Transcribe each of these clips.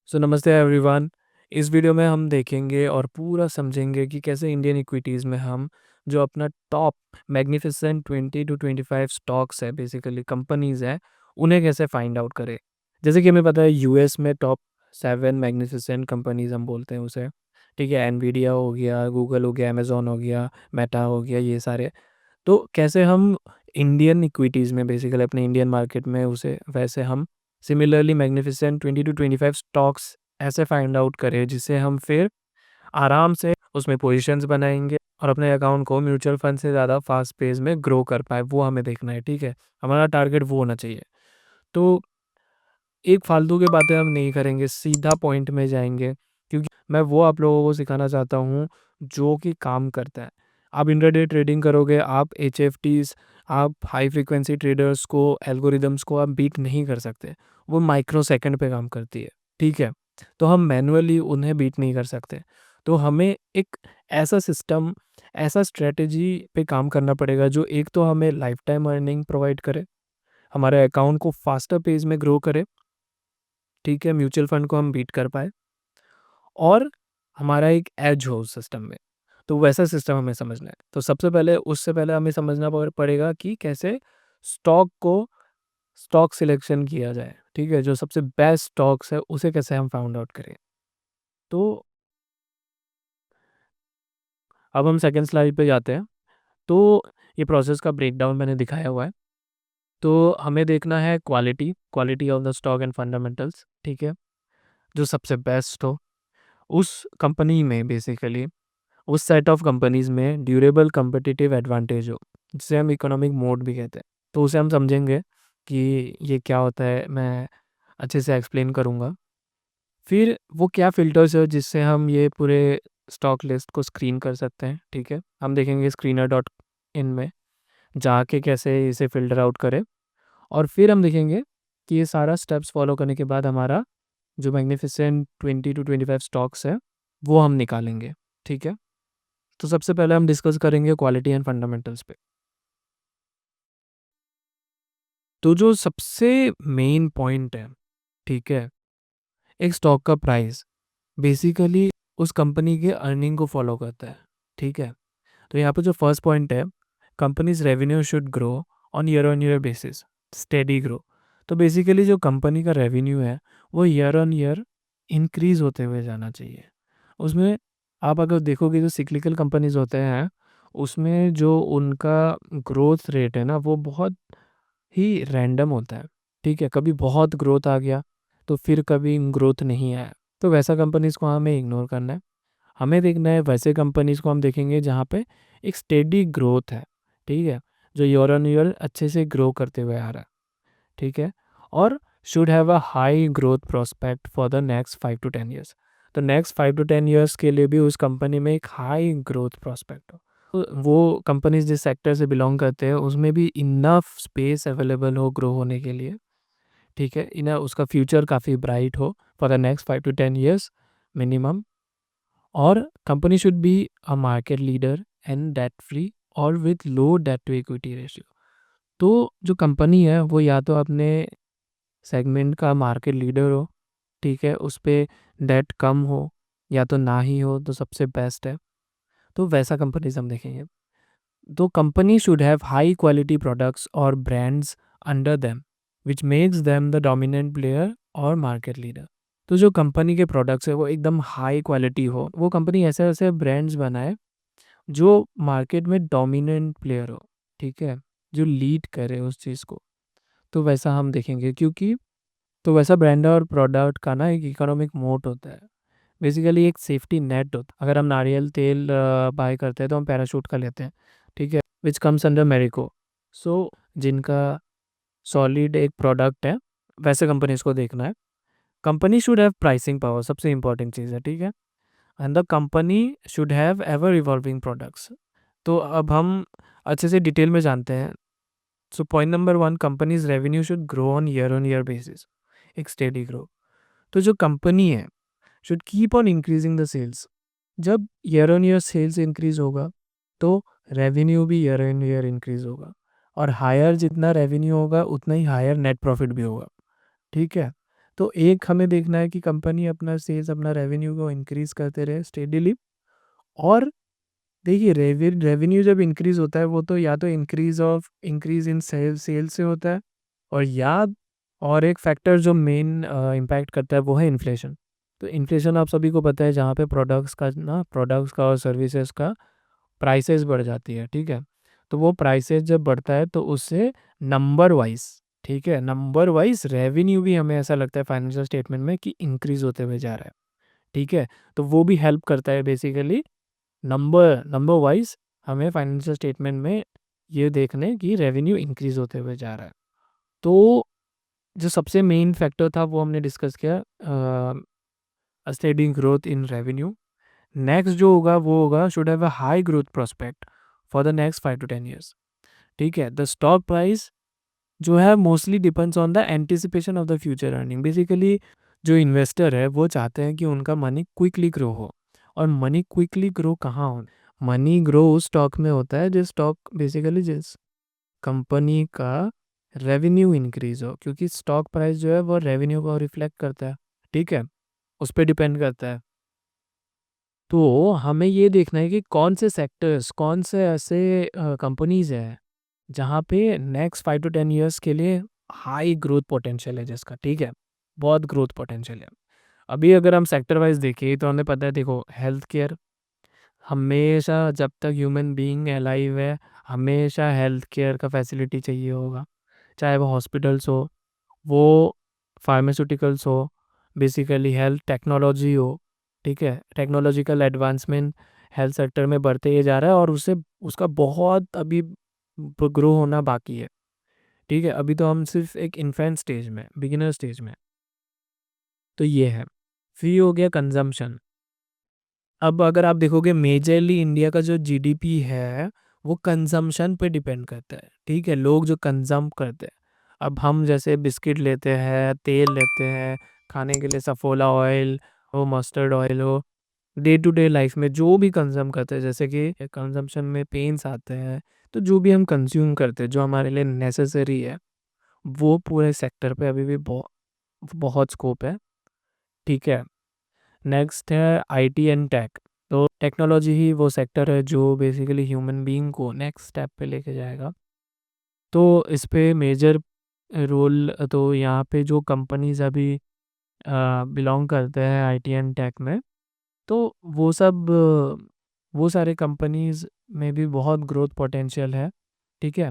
नमस्ते एवरीवन। इस वीडियो में हम देखेंगे और पूरा समझेंगे कि कैसे इंडियन इक्विटीज़ में हम जो अपना टॉप मैग्निफिसेंट 20 टू 25 स्टॉक्स है, बेसिकली कंपनीज़ हैं, उन्हें कैसे फाइंड आउट करें। जैसे कि हमें पता है यूएस में टॉप 7 मैग्निफिसेंट कंपनीज़ हम बोलते हैं उसे। ठीक है, एनवीडिया हो गया, गूगल हो गया, अमेज़न हो गया, मेटा हो गया, ये सारे। तो कैसे हम इंडियन इक्विटीज़ में बेसिकली अपने इंडियन मार्केट में उसे वैसे हम सिमिलरली मैग्निफिसेंट 20 टू 25 स्टॉक्स ऐसे फाइंड आउट करें जिससे हम फिर आराम से उसमें पोजीशंस बनाएंगे और अपने अकाउंट को म्यूचुअल फंड से ज़्यादा फास्ट पेस में ग्रो कर पाए, वो हमें देखना है। ठीक है, हमारा टारगेट वो होना चाहिए। तो एक फालतू की बातें हम नहीं करेंगे, सीधा पॉइंट में जाएंगे, क्योंकि मैं वो आप लोगों को सिखाना चाहता हूँ जो कि काम करता है। आप इंट्राडे ट्रेडिंग करोगे, आप एचएफटीज, आप हाई फ्रीक्वेंसी ट्रेडर्स को, एल्गोरिदम्स को आप बीट नहीं कर सकते। वो माइक्रो सेकंड पे काम करती है। ठीक है, तो हम मैनुअली उन्हें बीट नहीं कर सकते। तो हमें एक ऐसा सिस्टम, ऐसा स्ट्रेटजी पे काम करना पड़ेगा जो एक तो हमें लाइफ टाइम अर्निंग प्रोवाइड करे, हमारे अकाउंट को फास्टर पेज में ग्रो करे। ठीक है, म्यूचुअल फंड को हम बीट कर पाए और हमारा एक एज हो उस सिस्टम में। तो वैसा सिस्टम हमें समझना है। तो सबसे पहले, उससे पहले हमें समझना पड़ेगा कि कैसे स्टॉक को स्टॉक सिलेक्शन किया जाए। ठीक है, जो सबसे बेस्ट स्टॉक्स है उसे कैसे हम फाइंड आउट करें। तो अब हम सेकंड स्लाइड पे जाते हैं। तो ये प्रोसेस का ब्रेकडाउन मैंने दिखाया हुआ है। तो हमें देखना है quality quality of the stock and fundamentals. ठीक है, जो सबसे बेस्ट हो उस कंपनी में, बेसिकली उस सेट ऑफ कंपनीज़ में ड्यूरेबल कम्पिटिटिव एडवांटेज हो, जिसे हम इकोनॉमिक मोड भी कहते हैं। तो उसे हम समझेंगे कि ये क्या होता है, मैं अच्छे से एक्सप्लेन करूँगा। फिर वो क्या फ़िल्टर्स है जिससे हम ये पूरे स्टॉक लिस्ट को स्क्रीन कर सकते हैं। ठीक है, हम देखेंगे स्क्रीनर डॉट इन में जाके कैसे इसे फ़िल्टर आउट करें। और फिर हम देखेंगे कि ये सारा स्टेप्स फॉलो करने के बाद हमारा जो मैग्निफिसेंट 20 टू 25 स्टॉक्स है वो हम निकालेंगे। ठीक है, तो सबसे पहले हम डिस्कस करेंगे क्वालिटी एंड फंडामेंटल्स पे। तो जो सबसे मेन पॉइंट है, ठीक है, एक स्टॉक का प्राइस बेसिकली उस कंपनी के अर्निंग को फॉलो करता है। ठीक है, तो यहाँ पे जो फर्स्ट पॉइंट है, companies revenue should grow on year basis, steady grow. तो बेसिकली जो कंपनी का रेवेन्यू है वो ईयर ऑन ईयर इंक्रीज होते हुए जाना चाहिए। उसमें आप अगर देखोगे जो सिक्लिकल कंपनीज होते हैं उसमें जो उनका ग्रोथ रेट है ना वो बहुत ही रैंडम होता है। ठीक है, कभी बहुत ग्रोथ आ गया तो फिर कभी ग्रोथ नहीं आया। तो वैसा कंपनीज़ को हमें इग्नोर करना है। हमें देखना है वैसे कंपनीज़ को हम देखेंगे जहाँ पे एक स्टेडी ग्रोथ है। ठीक है, जो ईयर ऑन ईयर अच्छे से ग्रो करते हुए आ रहा है। ठीक है, और should have a high growth prospect for the next 5 to 10 years. तो नेक्स्ट 5 to 10 ईयर्स के लिए भी उस कंपनी में एक हाई ग्रोथ प्रोस्पेक्ट हो। तो वो कंपनीज जिस सेक्टर से बिलोंग करते हैं उसमें भी इनफ स्पेस अवेलेबल हो ग्रो होने के लिए। ठीक है, इन्हें उसका फ्यूचर काफ़ी ब्राइट हो for the next 5 to 10 years minimum. और company should be a market leader and debt free और with low debt to equity ratio. तो जो कंपनी है वो या तो अपने सेगमेंट का मार्केट लीडर हो, ठीक है, उस पे डेट कम हो, या तो ना ही हो तो सबसे बेस्ट है। तो वैसा कंपनीज हम देखेंगे। तो company should have high quality products और brands under them which makes them the dominant player और मार्केट लीडर। तो जो कंपनी के प्रोडक्ट्स है वो एकदम हाई क्वालिटी हो, वो कंपनी ऐसे ऐसे ब्रांड्स बनाए जो मार्केट में डोमिनेंट प्लेयर हो। ठीक है, जो लीड करे उस चीज़ को। तो वैसा हम देखेंगे, क्योंकि तो वैसा ब्रांड और प्रोडक्ट का ना एक इकोनॉमिक मोट होता है, बेसिकली एक सेफ्टी नेट होता है। अगर हम नारियल तेल बाय करते हैं तो हम पैराशूट का लेते हैं। ठीक है, विच कम्स अंडर मेरिको। सो जिनका सॉलिड एक प्रोडक्ट है, वैसे कंपनीज को देखना है। Company should have pricing power, सबसे इंपॉर्टेंट चीज़ है। ठीक है, and the company should have ever evolving products. तो अब हम अच्छे से डिटेल में जानते हैं। So point number 1, companies revenue should grow on year basis, एक स्टेडी ग्रो। तो जो कंपनी है should keep on increasing the sales. जब year on year sales increase होगा तो रेवेन्यू भी ईयर ऑन ईयर इंक्रीज होगा, और हायर जितना रेवेन्यू होगा उतना ही हायर नेट प्रॉफिट भी होगा। ठीक है, तो एक हमें देखना है कि कंपनी अपना सेल्स, अपना रेवेन्यू को इंक्रीज़ करते रहे स्टेडीली। और देखिए रेवेन्यू जब इंक्रीज़ होता है वो तो या तो इंक्रीज़ इन सेल्स से होता है, और एक फैक्टर जो मेन इम्पैक्ट करता है वो है इन्फ्लेशन। तो इन्फ्लेशन आप सभी को पता है, जहाँ पे प्रोडक्ट्स का और सर्विसेज का प्राइसेस बढ़ जाती है, ठीक है? तो वो प्राइसेस जब बढ़ता है तो उससे नंबर वाइज़, ठीक है? नंबर वाइज़ रेवेन्यू भी हमें ऐसा लगता है फाइनेंशियल स्टेटमेंट में कि इंक्रीज़ होते हुए जा रहा है, ठीक है? तो वो भी हेल्प करता है बेसिकली नंबर नंबर वाइज़ हमें फाइनेंशियल स्टेटमेंट में ये देखने कि रेवेन्यू इंक्रीज़ होते हुए जा रहा है। तो जो सबसे मेन फैक्टर था वो हमने डिस्कस किया, steady growth in revenue. Next जो होगा वो होगा should have a high growth prospect for the next 5 to 10 years, ठीक है? द स्टॉक प्राइस जो है mostly depends on the anticipation of the future earning. Basically जो इन्वेस्टर है वो चाहते हैं कि उनका मनी क्विकली ग्रो हो। और मनी क्विकली ग्रो कहाँ हो? मनी ग्रो उस स्टॉक में होता है जिस कंपनी का रेवेन्यू इंक्रीज हो, क्योंकि स्टॉक प्राइस जो है वो रेवेन्यू को रिफ्लेक्ट करता है, ठीक है? उस पर डिपेंड करता है। तो हमें ये देखना है कि कौन से सेक्टर्स, कौन से ऐसे कंपनीज हैं जहाँ पे नेक्स्ट 5 टू 10 इयर्स के लिए हाई ग्रोथ पोटेंशियल है जिसका, ठीक है? बहुत ग्रोथ पोटेंशियल है। अभी अगर हम सेक्टर वाइज़ देखें तो हमें पता है, देखो हेल्थ केयर हमेशा जब तक ह्यूमन बीइंग अलाइव है, हमेशा हेल्थ केयर का फैसिलिटी चाहिए होगा। चाहे वो हॉस्पिटल्स हो, वो फार्मास्यूटिकल्स हो, बेसिकली हेल्थ टेक्नोलॉजी हो, ठीक है? टेक्नोलॉजिकल एडवांसमेंट हेल्थ सेक्टर में बढ़ते ही जा रहा है और उससे उसका बहुत अभी ग्रो होना बाकी है, ठीक है? अभी तो हम सिर्फ एक इन्फेंट स्टेज में, बिगिनर स्टेज में। तो ये है। फिर हो गया कंजम्पशन। अब अगर आप देखोगे मेजरली इंडिया का जो जीडीपी है वो कंजम्पशन पे डिपेंड करता है, ठीक है? लोग जो कंज्यूम करते हैं, अब हम जैसे बिस्किट लेते हैं, तेल लेते हैं खाने के लिए, सफोला ऑयल हो, मस्टर्ड ऑयल हो, डे टू डे लाइफ में जो भी कंज्यूम करते हैं, जैसे कि कंजम्पशन में पेन्स आते हैं, तो जो भी हम कंज्यूम करते हैं जो हमारे लिए नेसेसरी है, वो पूरे सेक्टर पे अभी भी बहुत स्कोप है, ठीक है? नेक्स्ट है आईटी एंड टेक। तो टेक्नोलॉजी ही वो सेक्टर है जो बेसिकली ह्यूमन बीइंग को नेक्स्ट स्टेप पे लेके जाएगा। तो इस पे मेजर रोल, तो यहाँ पे जो कंपनीज अभी बिलोंग करते हैं आईटी एंड टेक में, तो वो सारे कंपनीज में भी बहुत ग्रोथ पोटेंशियल है, ठीक है?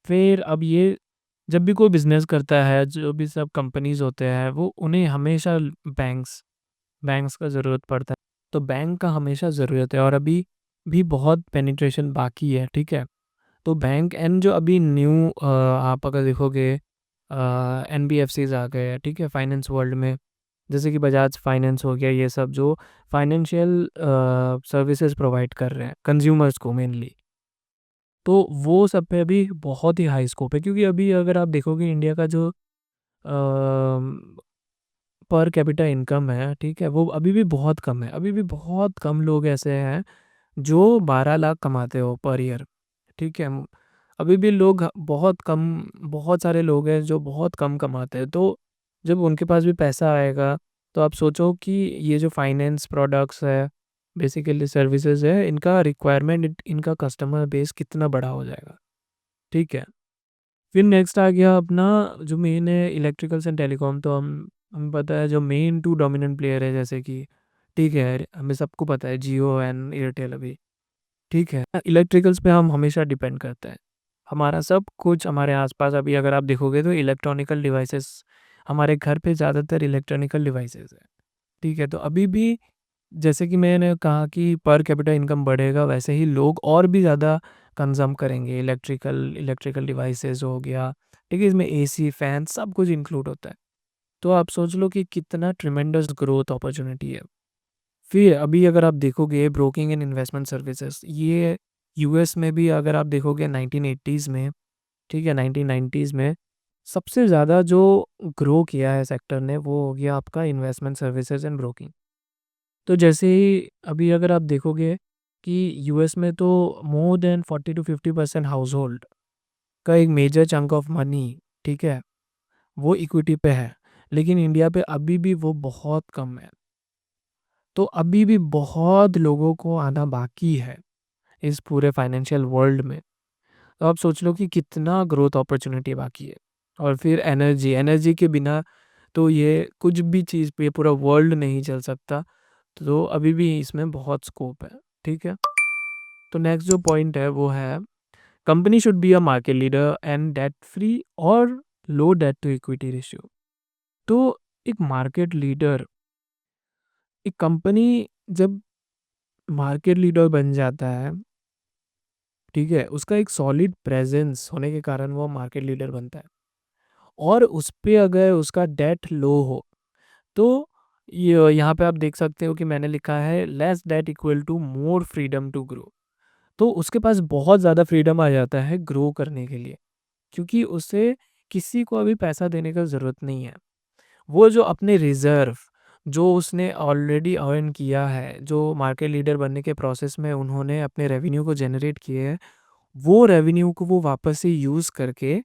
फिर अब ये जब भी कोई बिजनेस करता है, जो भी सब कंपनीज होते हैं, वो उन्हें हमेशा बैंक्स का ज़रूरत पड़ता है। तो बैंक का हमेशा ज़रूरत है और अभी भी बहुत पेनिट्रेशन बाकी है, ठीक है? तो बैंक एंड जो अभी न्यू आप अगर देखोगे एनबीएफसीज आ गए हैं, ठीक है? फाइनेंस वर्ल्ड में, जैसे कि बजाज फाइनेंस हो गया, ये सब जो फाइनेंशियल सर्विसेज प्रोवाइड कर रहे हैं कंज्यूमर्स को मेनली, तो वो सब पे अभी बहुत ही हाई स्कोप है, क्योंकि अभी अगर आप देखोगे इंडिया का जो पर कैपिटा इनकम है, ठीक है? वो अभी भी बहुत कम है। अभी भी बहुत कम लोग ऐसे हैं जो 12 लाख कमाते हो पर ईयर, ठीक है? अभी भी बहुत सारे लोग हैं जो बहुत कम कमाते हैं। तो जब उनके पास भी पैसा आएगा, तो आप सोचो कि ये जो फाइनेंस प्रोडक्ट्स है, बेसिकली सर्विसेज है, इनका रिक्वायरमेंट, इनका कस्टमर बेस कितना बड़ा हो जाएगा, ठीक है? फिर नेक्स्ट आ गया अपना जो मेन है इलेक्ट्रिकल्स एंड टेलीकॉम। तो हमें पता है जो मेन 2 डोमिनेंट प्लेयर है, जैसे कि, ठीक है, हमें सबको पता है जियो एंड एयरटेल अभी, ठीक है? इलेक्ट्रिकल्स पे हम हमेशा डिपेंड करते हैं। हमारा सब कुछ हमारे आस-पास, अभी अगर आप देखोगे तो इलेक्ट्रॉनिकल डिवाइसेस, हमारे घर पे ज़्यादातर इलेक्ट्रॉनिकल डिवाइसेस हैं, ठीक है? तो अभी भी जैसे कि मैंने कहा कि पर कैपिटा इनकम बढ़ेगा, वैसे ही लोग और भी ज़्यादा कंज़्यूम करेंगे। इलेक्ट्रिकल डिवाइसेज़ हो गया, ठीक है? इसमें एसी, फैन सब कुछ इंक्लूड होता है। तो आप सोच लो कि कितना ट्रेमेंडस ग्रोथ अपॉर्च्युनिटी है। फिर अभी अगर आप देखोगे ब्रोकिंग एंड इन्वेस्टमेंट सर्विसेज़, ये यूएस में भी अगर आप देखोगे 1980s में, ठीक है, 1990s में सबसे ज़्यादा जो ग्रो किया है सेक्टर ने, वो हो गया आपका इन्वेस्टमेंट सर्विसेज़ एंड ब्रोकिंग। तो जैसे ही अभी अगर आप देखोगे कि यूएस में तो मोर देन 40 टू 50% हाउसहोल्ड का एक मेजर चंक ऑफ मनी, ठीक है, वो इक्विटी पे है। लेकिन इंडिया पे अभी भी वो बहुत कम है। तो अभी भी बहुत लोगों को आना बाकी है इस पूरे फाइनेंशियल वर्ल्ड में। तो आप सोच लो कि कितना ग्रोथ अपॉर्चुनिटी बाकी है। और फिर एनर्जी, एनर्जी के बिना तो ये कुछ भी चीज़ पे पूरा वर्ल्ड नहीं चल सकता। तो अभी भी इसमें बहुत स्कोप है, ठीक है? तो नेक्स्ट जो पॉइंट है वो है company should be a market leader and debt free और लो डेट टू इक्विटी रेशियो। तो एक मार्केट लीडर, एक कंपनी जब मार्केट लीडर बन जाता है, ठीक है, उसका एक सॉलिड प्रेजेंस होने के कारण वो मार्केट लीडर बनता है। और उस पे अगर उसका डेट लो हो तो ये यहाँ पे आप देख सकते हो कि मैंने लिखा है less debt equal to more freedom to grow. तो उसके पास बहुत ज़्यादा फ्रीडम आ जाता है ग्रो करने के लिए, क्योंकि उसे किसी को अभी पैसा देने का ज़रूरत नहीं है। वो जो अपने रिज़र्व जो उसने ऑलरेडी अर्न किया है, जो मार्केट लीडर बनने के प्रोसेस में उन्होंने अपने रेवेन्यू को जनरेट किए हैं, वो रेवेन्यू को वो वापस से यूज़ करके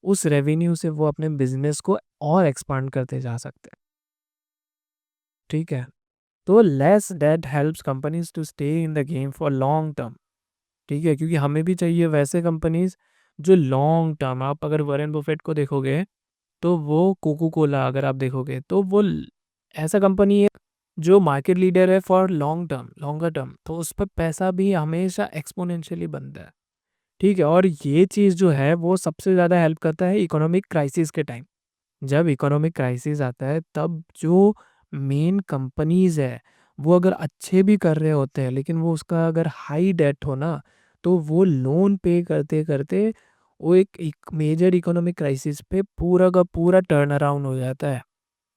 उस रेवेन्यू से वो अपने बिज़नेस को और एक्सपांड करते जा सकते हैं, ठीक है? तो less debt helps companies to stay in the game for long term, ठीक है? क्योंकि हमें भी चाहिए वैसे कंपनीज़ जो लॉन्ग टर्म, आप अगर वॉरेन बफेट को देखोगे तो वो कोको कोला अगर आप देखोगे तो वो ऐसा कंपनी है जो मार्केट लीडर है for long term, longer term, तो उस पर पैसा भी हमेशा एक्सपोनेंशियली बनता है, ठीक है? और ये चीज़ जो है वो सबसे ज़्यादा हेल्प करता है इकोनॉमिक क्राइसिस के टाइम। जब इकोनॉमिक क्राइसिस आता है तब जो मेन कंपनीज है वो अगर अच्छे भी कर रहे होते हैं लेकिन वो उसका अगर हाई डेट हो ना, तो वो लोन पे करते करते वो एक मेजर इकोनॉमिक क्राइसिस पे पूरा का पूरा टर्न अराउंड हो जाता है।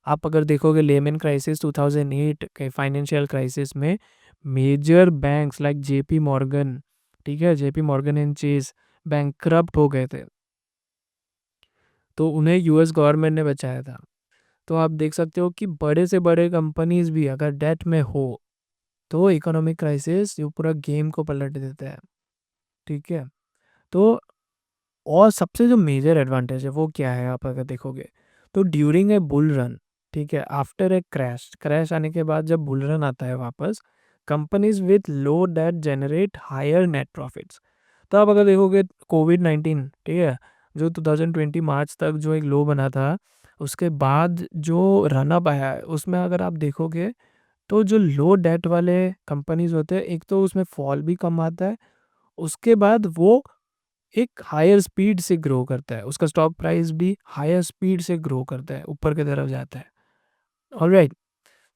आप अगर देखोगे लेमन क्राइसिस 2008 के फाइनेंशियल क्राइसिस में major banks like JP Morgan, ठीक है, JP Morgan and Chase bankrupt हो गए थे, तो उन्हें यूएस गवर्नमेंट ने बचाया था। तो आप देख सकते हो कि बड़े से बड़े कंपनीज भी अगर डेट में हो तो इकोनॉमिक क्राइसिस ये पूरा गेम को पलट देता है, ठीक है? तो और सबसे जो मेजर एडवांटेज है वो क्या है, आप अगर देखोगे तो ड्यूरिंग ए बुल रन, ठीक है, आफ्टर ए क्रैश, क्रैश आने के बाद जब बुल रन आता है वापस, companies with low debt generate higher net profits. तो आप अगर देखोगे कोविड-19, ठीक है, जो 2020 मार्च तक जो एक लो बना था, उसके बाद जो रन अप आया है उसमें अगर आप देखोगे तो जो लो डेट वाले कंपनीज होते हैं, एक तो उसमें फॉल भी कम आता है, उसके बाद वो एक हायर स्पीड से ग्रो करता है, उसका स्टॉक प्राइस भी हायर स्पीड से ग्रो करता है, ऊपर की तरफ जाता है। Alright,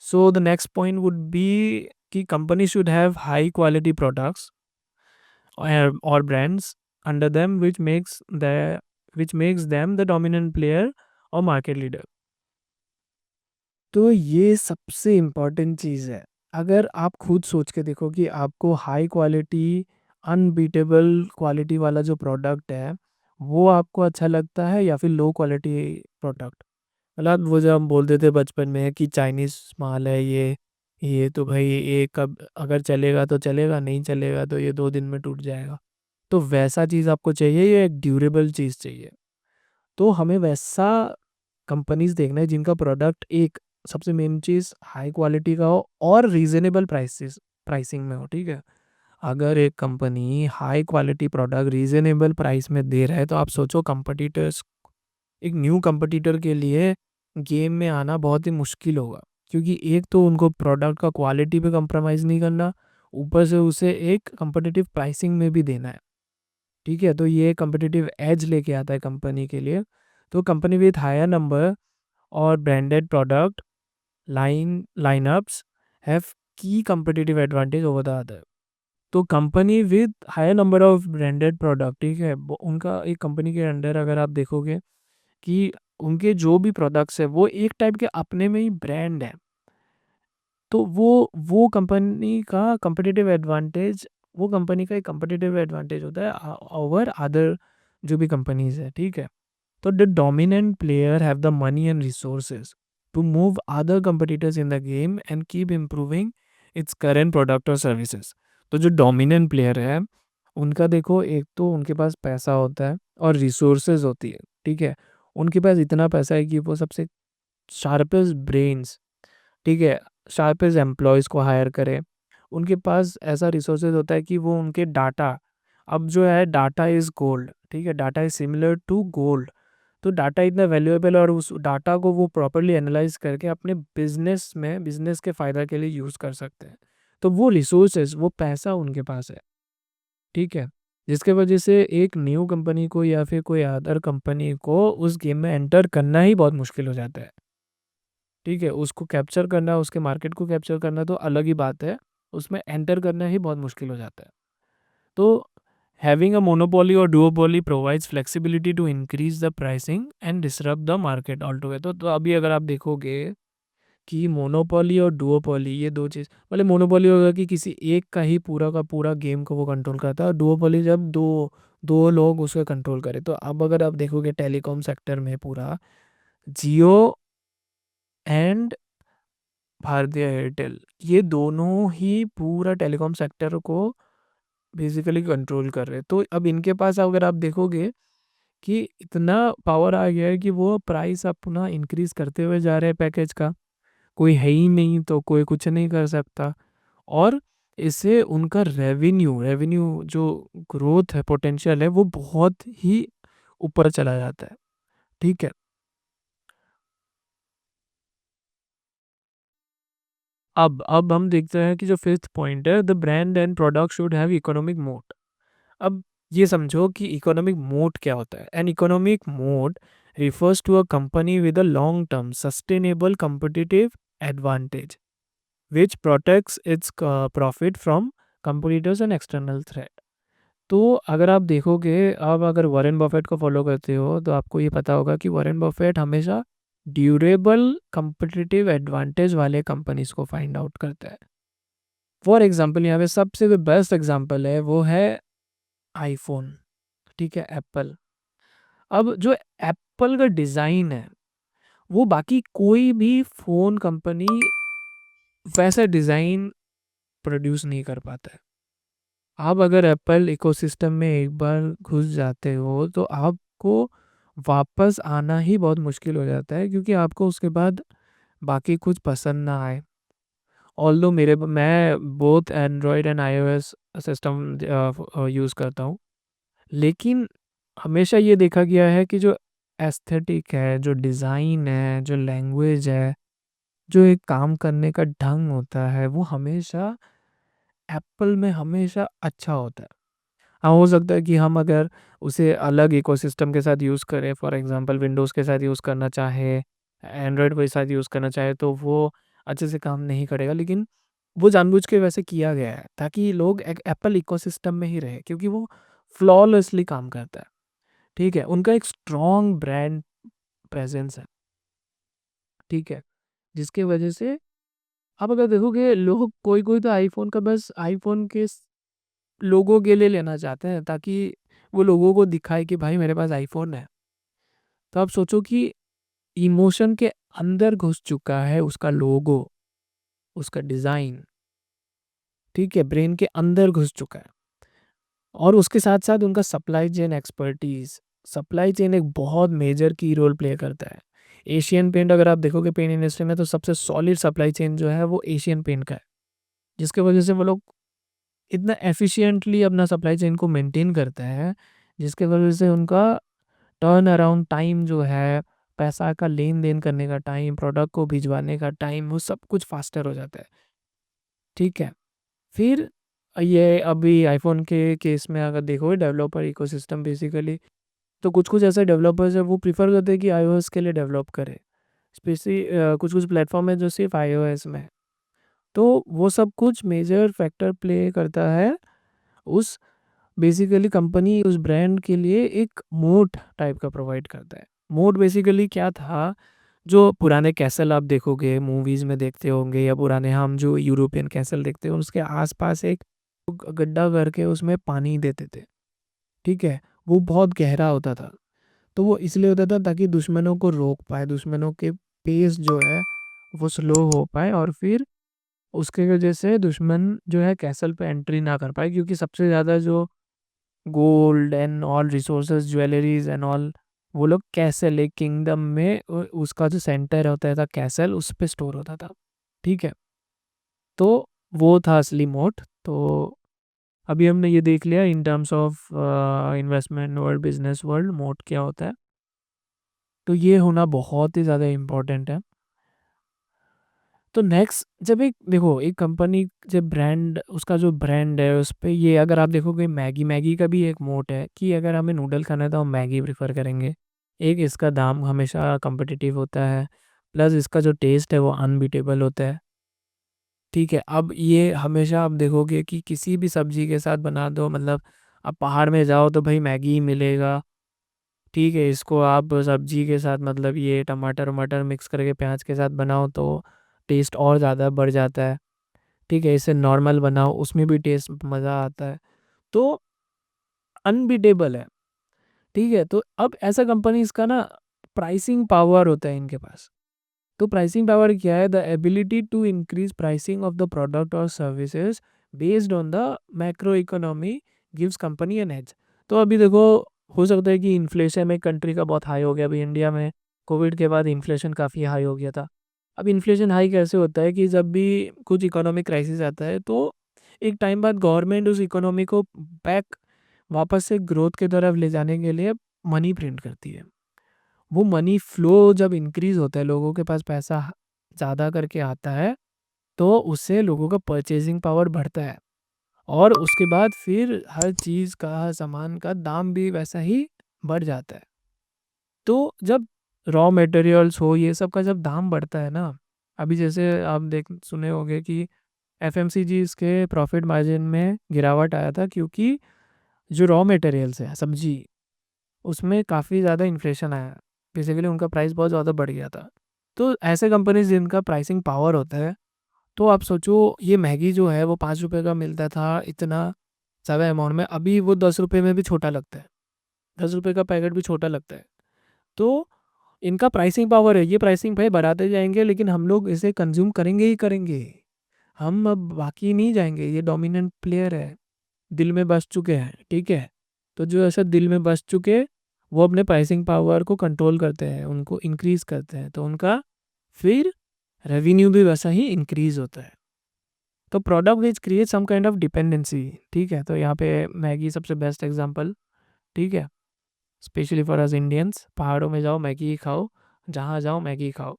so the next point would be कि company should have high quality products और brands under them which makes them the dominant player और मार्केट लीडर। तो ये सबसे इम्पोर्टेंट चीज़ है। अगर आप खुद सोच के देखो कि आपको हाई क्वालिटी, अनबीटेबल क्वालिटी वाला जो प्रोडक्ट है, वो आपको अच्छा लगता है या फिर लो क्वालिटी प्रोडक्ट? मतलब वो जो हम बोलते थे बचपन में कि चाइनीज़ माल है ये तो भाई ये कब अगर चलेगा तो चलेगा, नहीं चलेगा तो ये 2 दिन में टूट जाएगा। तो वैसा चीज़ आपको चाहिए या एक ड्यूरेबल चीज़ चाहिए? तो हमें वैसा कंपनीज़ देखना है जिनका प्रोडक्ट एक सबसे मेन चीज़ हाई क्वालिटी का हो और रीज़नेबल प्राइसिंग में हो, ठीक है? अगर एक company high quality product reasonable price में दे रहा है तो आप सोचो कॉम्पिटिटर्स, एक न्यू कॉम्पिटिटर के लिए गेम में आना बहुत ही मुश्किल होगा। क्योंकि एक तो उनको प्रोडक्ट का क्वालिटी पे कंप्रोमाइज़ नहीं करना, ऊपर से उसे एक कॉम्पिटिटिव प्राइसिंग में भी देना है। ठीक है? तो ये कॉम्पिटिटिव एज लेके आता है कंपनी के लिए। तो कंपनी विथ हायर नंबर और branded product lineups have key competitive advantage over the other. तो company with higher number of branded product, ठीक है? उनका एक कंपनी के अंडर अगर आप देखोगे कि उनके जो भी प्रोडक्ट्स हैं वो एक टाइप के अपने में ही ब्रांड है। तो वो कंपनी का कॉम्पिटिटिव एडवांटेज, वो कंपनी का एक कॉम्पिटिटिव एडवांटेज होता है ओवर अदर जो भी कंपनीज़ है, ठीक है? तो the dominant player have the money and resources to move other competitors in the game and keep improving its current product और सर्विसेज। तो जो डोमिनेंट प्लेयर है उनका देखो, एक तो उनके पास पैसा होता है और रिसोर्सेज होती है, ठीक है? उनके पास इतना पैसा है कि वो सबसे शार्पेस्ट ब्रेन्स, ठीक है, शार्पेस्ट एम्प्लॉयज़ को हायर करे। उनके पास ऐसा रिसोर्सेज होता है कि वो उनके डाटा, अब जो है डाटा इज़ गोल्ड, ठीक है, data is similar to gold. तो डाटा इतना वैल्यूएबल है और उस डाटा को वो प्रॉपर्ली एनालाइज करके अपने बिजनेस में, बिजनेस के फ़ायदा के लिए यूज़ कर सकते हैं। तो वो रिसोर्सेज, वो पैसा उनके पास है, ठीक है, जिसके वजह से एक न्यू कंपनी को या फिर कोई अदर कंपनी को उस गेम में एंटर करना ही बहुत मुश्किल हो जाता है, ठीक है। उसको कैप्चर करना, उसके मार्केट को कैप्चर करना तो अलग ही बात है, उसमें एंटर करना ही बहुत मुश्किल हो जाता है। तो having a monopoly or duopoly provides flexibility to increase the pricing and disrupt the market altogether। तो अभी अगर आप देखोगे कि मोनोपोली और डुओपोली, ये दो चीज़, मतलब मोनोपोली होगा कि किसी एक का ही पूरा का पूरा गेम को वो कंट्रोल करता है, और डुओपोली जब दो दो लोग उसे कंट्रोल करें। तो अब अगर आप देखोगे टेलीकॉम सेक्टर में पूरा जियो एंड भारतीय एयरटेल, ये दोनों ही पूरा टेलीकॉम सेक्टर को बेसिकली कंट्रोल कर रहे हैं। तो अब इनके पास अगर आप देखोगे कि इतना पावर आ गया है कि वो प्राइस अपना इंक्रीज़ करते हुए जा रहे हैं पैकेज का। कोई है ही नहीं तो कोई कुछ नहीं कर सकता, और इससे उनका रेवेन्यू जो ग्रोथ है, पोटेंशियल है, वो बहुत ही ऊपर चला जाता है, ठीक है। अब हम देखते हैं कि जो फिफ्थ पॉइंट है, the brand and product should have economic मोट। अब ये समझो कि इकोनॉमिक मोट क्या होता है। एन इकोनॉमिक मोट refers to a company with a long term sustainable competitive advantage which protects its profit from competitors and external threat। तो अगर आप देखोगे, आप अगर वॉरेन बफेट को फॉलो करते हो तो आपको ये पता होगा कि वॉरेन बफेट हमेशा ड्यूरेबल competitive एडवांटेज वाले कंपनीज को फाइंड आउट करता है। फॉर एग्जांपल यहाँ पे सबसे जो बेस्ट एग्जांपल है वो है आईफोन, ठीक है, एप्पल। अब जो एप्पल का डिज़ाइन है, वो बाकी कोई भी फ़ोन कंपनी वैसा डिज़ाइन प्रोड्यूस नहीं कर पाता है। आप अगर एप्पल इकोसिस्टम में एक बार घुस जाते हो तो आपको वापस आना ही बहुत मुश्किल हो जाता है, क्योंकि आपको उसके बाद बाकी कुछ पसंद ना आए। ऑल्दो मैं both Android and iOS system use करता हूँ, लेकिन हमेशा ये देखा गया है कि जो एस्थेटिक है, जो डिज़ाइन है, जो लैंग्वेज है, जो एक काम करने का ढंग होता है, वो हमेशा एप्पल में हमेशा अच्छा होता है। हाँ, हो सकता है कि हम अगर उसे अलग इकोसिस्टम के साथ यूज़ करें, फॉर एग्ज़ाम्पल विंडोज़ के साथ यूज़ करना चाहे, एंड्रॉयड के साथ यूज़ करना चाहे, तो वो अच्छे से काम नहीं करेगा। लेकिन वो जानबूझ के वैसे किया गया है ताकि लोग एक एप्पल इकोसिस्टम में ही रहे, क्योंकि वो फ्लॉलेसली काम करता है, ठीक है। उनका एक स्ट्रॉन्ग ब्रांड प्रेज़ेंस है, ठीक है, जिसकी वजह से आप अगर देखोगे लोग कोई-कोई तो आईफ़ोन का बस आईफ़ोन के लोगों के लिए लेना चाहते हैं ताकि वो लोगों को दिखाए कि भाई मेरे पास आईफ़ोन है। तो आप सोचो कि इमोशन के अंदर घुस चुका है उसका लोगो, उसका डिज़ाइन, ठीक है, ब्रेन के अंदर घुस चुका है। और उसके साथ-साथ उनका supply chain expertise, supply chain एक बहुत मेजर की रोल प्ले करता है। एशियन पेंट अगर आप देखोगे पेन इंडस्ट्री में, तो सबसे सॉलिड सप्लाई चेन जो है वो एशियन पेंट का है। जिसकी वजह से वो लोग इतना एफिशिएंटली अपना सप्लाई चेन को मेंटेन करते हैं, जिसकी वजह से उनका टर्न अराउंड टाइम जो है, पैसा का लेन-देन करने का टाइम, प्रोडक्ट को भिजवाने का टाइम, वो सब कुछ फास्टर हो जाता है, ठीक है। फिर ये अभी आईफ़ोन के केस में अगर देखोगे डेवलपर इकोसिस्टम बेसिकली, तो कुछ-कुछ ऐसे डेवलपर्स हैं वो प्रेफ़र करते हैं कि आईओएस के लिए डेवलप करें। कुछ-कुछ प्लेटफ़ॉर्म है जो सिर्फ़ आईओएस में है। तो वो सब कुछ मेजर फैक्टर प्ले करता है उस बेसिकली कंपनी उस ब्रांड के लिए एक मोट टाइप का प्रोवाइड करता है। मोट बेसिकली क्या था, जो पुराने कैसल आप देखोगे, मूवीज़ में देखते होंगे, या पुराने हम जो यूरोपियन कैसल देखते हैं, उसके आस-पास एक गड्ढा करके उसमें पानी देते थे, ठीक है? वो बहुत गहरा होता था। तो वो इसलिए होता था ताकि दुश्मनों को रोक पाए, दुश्मनों के पेस जो है वो स्लो हो पाए, और फिर उसकी वजह से दुश्मन जो है कैसल पे एंट्री ना कर पाए, क्योंकि सबसे ज़्यादा जो gold and all resources, jewelleries and all वो लोग कैसल, एक किंगडम में उसका जो सेंटर होता था कैसल, उस पे स्टोर होता था। ठीक है, तो वो था असली मोट। तो अभी हमने ये देख लिया in terms of investment world, business world, मोट क्या होता है। तो ये होना बहुत ही ज़्यादा इम्पोर्टेंट है। तो नेक्स्ट, जब एक देखो एक कंपनी, जब ब्रांड, उसका जो ब्रांड है उस पे, ये अगर आप देखोगे मैगी, मैगी का भी एक मोट है कि अगर हमें नूडल खाना है तो हम मैगी प्रेफर करेंगे। एक, इसका दाम हमेशा कम्पिटिटिव होता है, प्लस इसका जो टेस्ट है वो अनबीटेबल होता है। ठीक है, अब ये हमेशा आप देखोगे कि किसी भी सब्जी के साथ बना दो, मतलब आप पहाड़ में जाओ तो भाई मैगी ही मिलेगा। ठीक है, इसको आप सब्जी के साथ, मतलब ये टमाटर वमाटर मिक्स करके प्याज के साथ बनाओ तो टेस्ट और ज़्यादा बढ़ जाता है। ठीक है, इसे नॉर्मल बनाओ उसमें भी टेस्ट मज़ा आता है। तो अनबीटेबल है। ठीक है, तो अब ऐसा कंपनी इसका ना प्राइसिंग पावर होता है इनके पास। तो प्राइसिंग पावर क्या है? The ability to increase pricing of the product और services based on the macro economy gives company an edge. तो अभी देखो, हो सकता है कि इन्फ्लेशन में कंट्री का बहुत हाई हो गया। अभी इंडिया में कोविड के बाद इन्फ्लेशन काफ़ी हाई हो गया था। अब इन्फ्लेशन हाई कैसे होता है कि जब भी कुछ इकोनॉमिक क्राइसिस आता है तो एक टाइम बाद गवर्नमेंट उस इकोनॉमी को बैक, वापस से ग्रोथ की तरफ ले जाने के लिए मनी प्रिंट करती है। वो मनी फ्लो जब इंक्रीज होता है, लोगों के पास पैसा ज़्यादा करके आता है, तो उससे लोगों का परचेजिंग पावर बढ़ता है, और उसके बाद फिर हर चीज़ का, हर सामान का दाम भी वैसा ही बढ़ जाता है। तो जब रॉ मटेरियल्स हो, ये सब का जब दाम बढ़ता है ना, अभी जैसे आप देख सुने होंगे कि एफएमसीजीज के प्रॉफिट मार्जिन में गिरावट आया था, क्योंकि जो रॉ मटेरियल्स है सब्जी, उसमें काफ़ी ज़्यादा इन्फ्लेशन आया। बेसिकली उनका प्राइस बहुत ज़्यादा बढ़ गया था। तो ऐसे कंपनीज जिनका प्राइसिंग पावर होता है, तो आप सोचो ये मैगी जो है वो 5 रुपए का मिलता था इतना ज़्यादा अमाउंट में, अभी वो 10 रुपए में भी छोटा लगता है। 10 रुपए का पैकेट भी छोटा लगता है। तो इनका प्राइसिंग पावर है, ये प्राइसिंग भाई बढ़ाते जाएंगे, लेकिन हम लोग इसे कंज्यूम करेंगे ही करेंगे। हम अब बाकी नहीं जाएंगे, ये डोमिनेंट प्लेयर है, दिल में बस चुके हैं। ठीक है, तो जो ऐसा दिल में बस चुके, वो अपने प्राइसिंग पावर को कंट्रोल करते हैं, उनको इंक्रीज करते हैं, तो उनका फिर रेवेन्यू भी वैसा ही इंक्रीज होता है। तो product which create some kind of dependency. ठीक है, तो यहाँ पे मैगी सबसे बेस्ट एग्जांपल। ठीक है, स्पेशली फॉर अस इंडियंस, पहाड़ों में जाओ मैगी खाओ, जहाँ जाओ मैगी खाओ।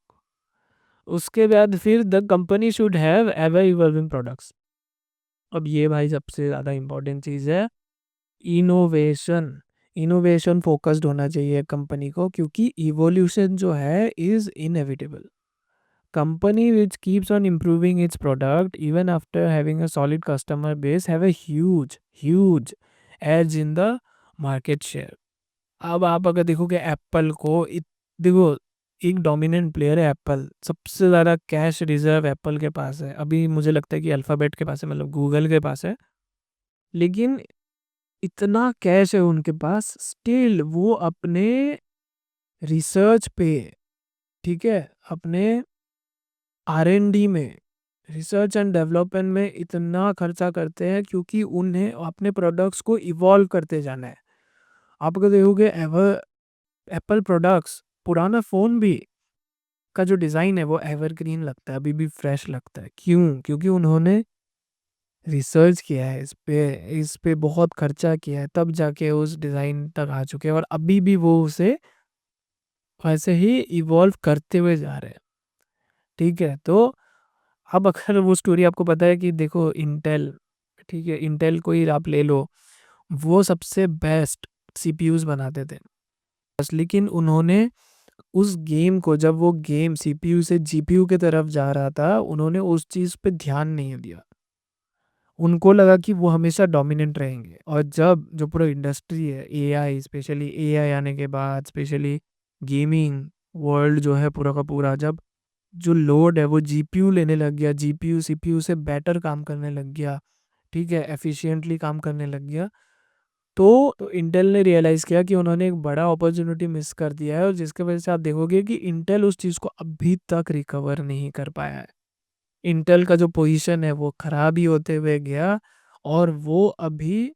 उसके बाद फिर the company should have ever evolving products. अब ये भाई सबसे ज़्यादा इंपॉर्टेंट चीज़ है, इनोवेशन। इनोवेशन फोकस्ड होना चाहिए कंपनी को, क्योंकि इवोल्यूशन जो है is inevitable. Company which keeps on improving its product even after having a solid customer base have a huge huge edge in the market share. अब आप अगर देखोगे एप्पल को, देखो एक डोमिनेंट प्लेयर है एप्पल, सबसे ज़्यादा कैश रिजर्व एप्पल के पास है। अभी मुझे लगता है कि अल्फ़ाबेट के पास है, मतलब गूगल के पास है। लेकिन इतना कैश है उनके पास, स्टिल वो अपने रिसर्च पे, ठीक है, अपने R&D में, रिसर्च एंड डेवलपमेंट में इतना खर्चा करते हैं, क्योंकि उन्हें अपने प्रोडक्ट्स को इवॉल्व करते जाना है। आप अगर देखोगे एवर एप्पल प्रोडक्ट्स, पुराना फ़ोन भी का जो डिज़ाइन है वो एवरग्रीन लगता है, अभी भी फ्रेश लगता है। क्यों? क्योंकि उन्होंने रिसर्च किया है इस पे बहुत खर्चा किया है, तब जाके उस डिज़ाइन तक आ चुके हैं, और अभी भी वो उसे वैसे ही इवॉल्व करते हुए जा रहे हैं। ठीक है, तो अब अगर वो स्टोरी आपको पता है कि देखो इंटेल, ठीक है, इंटेल को ही आप ले लो, वो सबसे बेस्ट सीपीयूज़ बनाते थे। बस लेकिन उन्होंने उस गेम को, जब वो गेम सीपीयू से जीपीयू की तरफ जा रहा था, उन्होंने उस चीज़ पे ध्यान नहीं दिया। उनको लगा कि वो हमेशा डोमिनेंट रहेंगे, और जब जो पूरा इंडस्ट्री है, एआई, स्पेशली एआई आने के बाद, स्पेशली गेमिंग वर्ल्ड जो है पूरा का पूरा, जब जो लोड है वो जीपीयू लेने लग गया, जीपीयू सीपीयू से बेटर काम करने लग गया, ठीक है, एफिशिएंटली काम करने लग गया, तो इंटेल ने रियलाइज़ किया कि उन्होंने एक बड़ा अपॉर्चुनिटी मिस कर दिया है, और जिसकी वजह से आप देखोगे कि इंटेल उस चीज़ को अभी तक रिकवर नहीं कर पाया है। इंटेल का जो पोजीशन है वो खराब ही होते हुए गया, और वो अभी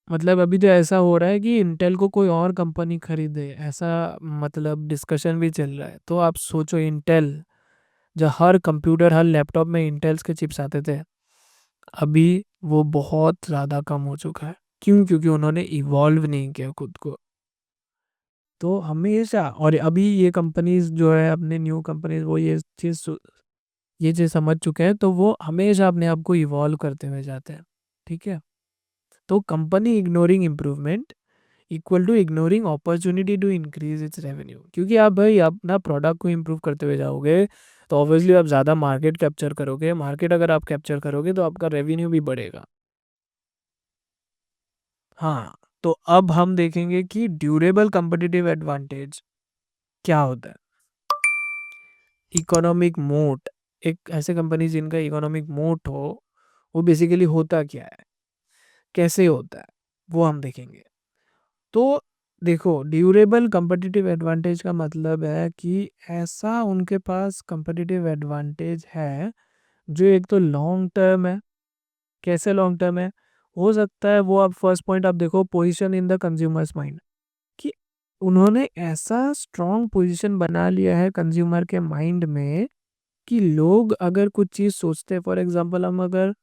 मतलब अभी तो ऐसा हो रहा है कि इंटेल को कोई और कंपनी खरीदे, ऐसा मतलब डिस्कशन भी चल रहा है। तो आप सोचो इंटेल, जो हर कंप्यूटर हर लैपटॉप में इंटेल्स के चिप्स आते थे, अभी वो बहुत ज़्यादा कम हो चुका है। क्यों? क्योंकि उन्होंने इवॉल्व नहीं किया खुद को। तो हमेशा, और अभी ये कंपनीज जो है अपने न्यू कंपनीज, वो ये चीज़ समझ चुके हैं, तो वो हमेशा अपने आप को इवॉल्व करते हुए जाते हैं। ठीक है, तो company ignoring improvement equal to ignoring opportunity to increase its revenue. क्योंकि आप भाई अपना प्रोडक्ट को इम्प्रूव करते हुए जाओगे, तो ऑब्वियसली आप ज़्यादा मार्केट कैप्चर करोगे। मार्केट अगर आप कैप्चर करोगे तो आपका रेवेन्यू भी बढ़ेगा। हाँ, तो अब हम देखेंगे कि ड्यूरेबल कंपटीटिव एडवांटेज क्या होता है। इकोनॉमिक मोट, एक ऐसे कंपनी जिनका इकोनॉमिक मोट हो, वो बेसिकली होता क्या है, कैसे होता है, वो हम देखेंगे। तो देखो, ड्यूरेबल कंपटीटिव एडवांटेज का मतलब है कि ऐसा उनके पास कंपटीटिव एडवांटेज है जो एक तो लॉन्ग टर्म है। कैसे लॉन्ग टर्म है? हो सकता है वो, आप फर्स्ट पॉइंट आप देखो, position in the consumers mind, कि उन्होंने ऐसा स्ट्रॉन्ग पोजीशन बना लिया है कंज्यूमर के माइंड में कि लोग अगर कुछ चीज़ सोचते हैं, फॉर एग्जांपल हम अगर,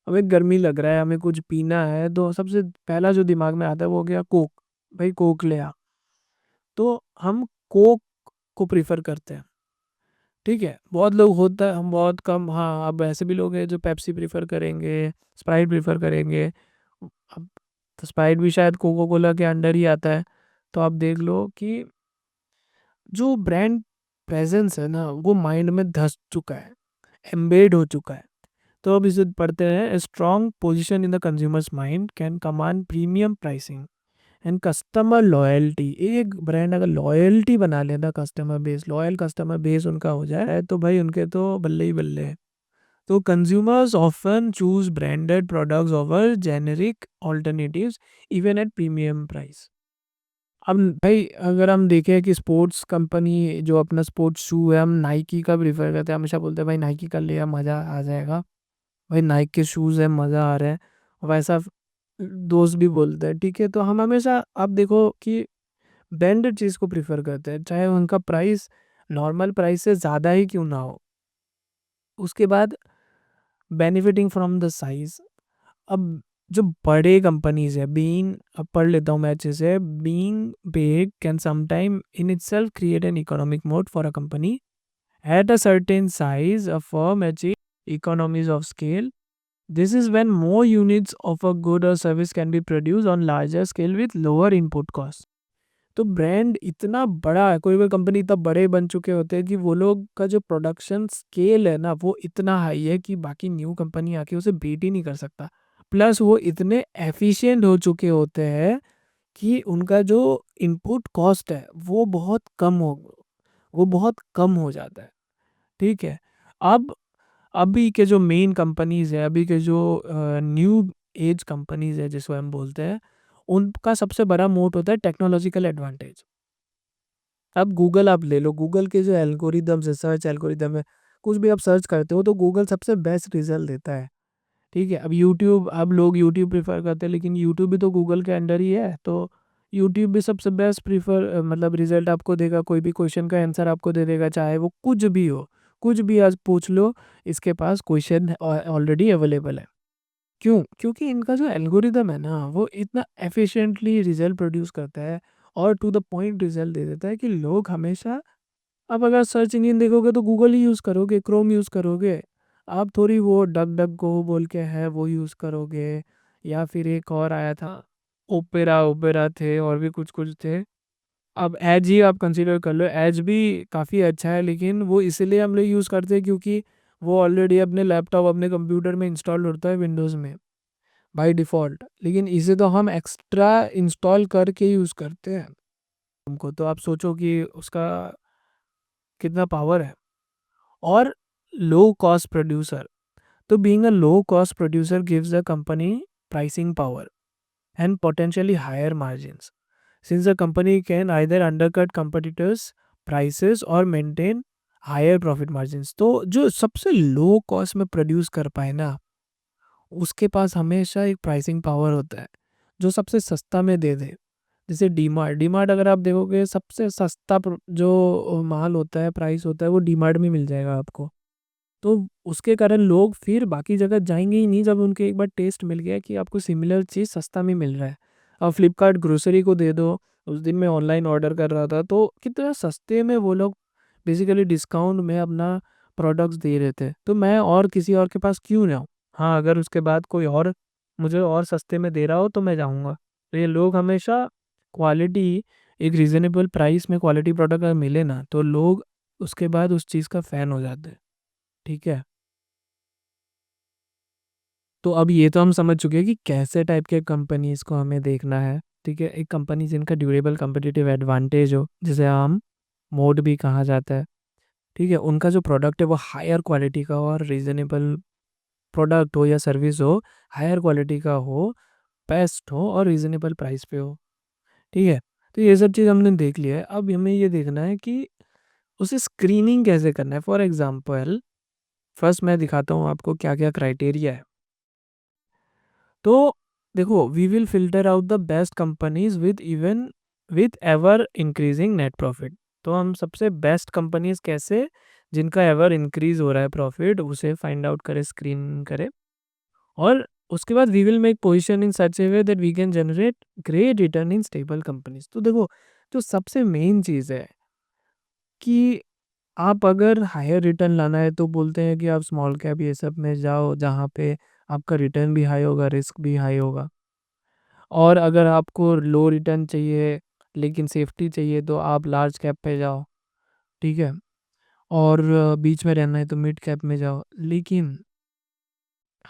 हमें गर्मी लग रहा है, हमें कुछ पीना है, तो सबसे पहला जो दिमाग में आता है वो हो गया कोक। भाई कोक ले आ। तो हम कोक को प्रीफर करते हैं। ठीक है, बहुत लोग होता है, हम बहुत कम, हाँ अब ऐसे भी लोग हैं जो पेप्सी प्रीफर करेंगे, स्प्राइट प्रीफर करेंगे। अब तो स्प्राइट भी शायद कोको कोला के अंडर ही आता है। तो आप देख लो कि जो ब्रांड प्रेजेंस है ना, वो माइंड में धस चुका है, एम्बेड हो चुका है। तो अब इसे पढ़ते हैं, strong position in the consumers mind can command premium pricing and customer loyalty. एक ब्रांड अगर लॉयल्टी बना लेता, customer base, loyal customer base उनका हो जाए, तो भाई उनके तो बल्ले ही बल्ले हैं। तो consumers often choose branded products over generic alternatives even at premium price. अब भाई अगर हम देखें कि स्पोर्ट्स कंपनी जो अपना स्पोर्ट्स शू है, हम नाइकी का प्रीफर करते हैं, हमेशा बोलते हैं भाई नाइकी का लिया मज़ा आ जाएगा, भाई नाइक के शूज़ है मज़ा आ रहा है। वैसा दोस्त भी बोलते हैं। ठीक है, तो हम हमेशा, आप देखो कि ब्रांडेड चीज़ को प्रेफ़र करते हैं, चाहे उनका प्राइस नॉर्मल प्राइस से ज़्यादा ही क्यों ना हो। उसके बाद बेनिफिटिंग फ्रॉम द साइज़। अब जो बड़े कंपनीज़ है, बीइंग, अब पढ़ लेता हूँ मैं अच्छे से, being big can sometime in itself create an economic mode for a company. At a certain size a firm achieve economies of scale. This is when more units of a good or service can be produced on larger scale with lower input cost. तो brand इतना बड़ा है, कोई कोई company इतना बड़े बन चुके होते हैं कि वो लोग का जो प्रोडक्शन स्केल है ना, वो इतना हाई है कि बाकी न्यू कंपनी आके उसे बीट ही नहीं कर सकता। प्लस वो इतने एफिशिएंट हो चुके होते हैं कि उनका जो इनपुट कॉस्ट है वो बहुत कम हो जाता है। ठीक है, अब अभी के जो मेन कंपनीज़ है, अभी के जो न्यू एज कंपनीज़ है जिसको हम बोलते हैं, उनका सबसे बड़ा मोट होता है टेक्नोलॉजिकल एडवांटेज। अब गूगल आप ले लो, गूगल के जो एल्गोरिदम्स है, सर्च एल्गोरिदम है, कुछ भी आप सर्च करते हो तो गूगल सबसे बेस्ट रिज़ल्ट देता है। ठीक है, अब यूट्यूब, अब लोग यूट्यूब प्रेफ़र करते हैं, लेकिन यूट्यूब भी तो गूगल के अंडर ही है, तो यूट्यूब भी सबसे बेस्ट मतलब रिज़ल्ट आपको देगा, कोई भी क्वेश्चन का आंसर आपको दे देगा, चाहे वो कुछ भी हो। कुछ भी आज पूछ लो, इसके पास क्वेश्चन ऑलरेडी अवेलेबल है। क्यों? क्योंकि इनका जो एल्गोरिदम है ना, वो इतना एफिशिएंटली रिज़ल्ट प्रोड्यूस करता है और टू द पॉइंट रिज़ल्ट दे देता है कि लोग हमेशा, अब अगर सर्च इंजन देखोगे तो गूगल ही यूज़ करोगे, क्रोम यूज़ करोगे। आप थोड़ी वो डक डक गो बोल के है वो यूज़ करोगे, या फिर एक और आया था, ओपेरा ओपेरा थे, और भी कुछ-कुछ थे। अब एज ही आप कंसीडर कर लो, एज भी काफ़ी अच्छा है, लेकिन वो इसीलिए हम लोग यूज़ करते हैं क्योंकि वो ऑलरेडी अपने लैपटॉप, अपने कंप्यूटर में इंस्टॉल होता है विंडोज़ में बाय डिफ़ॉल्ट। लेकिन इसे तो हम एक्स्ट्रा इंस्टॉल करके यूज़ करते हैं। हमको तो आप सोचो कि उसका कितना पावर है। और लो कॉस्ट प्रोड्यूसर, तो being a low cost producer gives the company pricing power and potentially higher margins, since the company can either undercut competitors prices or maintain higher profit margins। तो जो सबसे low cost में produce कर पाए ना, उसके पास हमेशा एक प्राइसिंग पावर होता है। जो सबसे सस्ता में दे दे। जैसे डीमार्ट, डीमार्ट अगर आप देखोगे सबसे सस्ता जो माल होता है, प्राइस होता है, वो डीमार्ट में मिल जाएगा आपको। तो उसके कारण लोग फिर बाकी जगह जाएंगे ही नहीं, जब उनके एक बार टेस्ट मिल गया कि आपको सिमिलर चीज़ सस्ता में मिल रहा है। अब फ्लिपकार्ट ग्रोसरी को दे दो, उस दिन मैं ऑनलाइन ऑर्डर कर रहा था तो कितना सस्ते में वो लोग बेसिकली डिस्काउंट में अपना प्रोडक्ट्स दे रहे थे, तो मैं और किसी और के पास क्यों जाऊँ। हाँ, अगर उसके बाद कोई और मुझे और सस्ते में दे रहा हो तो मैं जाऊँगा। तो ये लोग हमेशा क्वालिटी, एक रीज़नेबल प्राइस में क्वालिटी प्रोडक्ट अगर मिले ना, तो लोग उसके बाद उस चीज़ का फ़ैन हो जाते हैं। ठीक है? तो अब ये तो हम समझ चुके हैं कि कैसे टाइप के कंपनीज़ को हमें देखना है, ठीक है? एक कंपनी जिनका ड्यूरेबल कॉम्पिटिटिव एडवांटेज हो, जिसे हम मोड भी कहा जाता है, ठीक है? उनका जो प्रोडक्ट है वो हायर क्वालिटी का हो और रीज़नेबल प्रोडक्ट हो या सर्विस हो, हायर क्वालिटी का हो, बेस्ट हो और रीज़नेबल प्राइस पे हो, ठीक है? तो ये सब चीज़ हमने देख लिया है। अब हमें ये देखना है कि उसे स्क्रीनिंग कैसे करना है। फॉर एग्ज़ाम्पल, फर्स्ट मैं दिखाता हूँ आपको क्या-क्या क्राइटेरिया है। तो देखो, we will filter out the best companies with ever increasing net profit. तो हम सबसे बेस्ट कंपनीज़ कैसे, जिनका एवर इंक्रीज़ हो रहा है प्रॉफ़िट, उसे फाइंड आउट करें, स्क्रीन करें। और उसके बाद we will make position in such a way that we can generate great return in stable companies. तो देखो, जो सबसे मेन चीज़ है कि आप अगर हायर रिटर्न लाना है तो बोलते हैं कि आप स्मॉल कैप ये सब में जाओ, जहाँ पे आपका रिटर्न भी हाई होगा, रिस्क भी हाई होगा। और अगर आपको लो रिटर्न चाहिए लेकिन सेफ्टी चाहिए तो आप लार्ज कैप पे जाओ, ठीक है? और बीच में रहना है तो मिड कैप में जाओ। लेकिन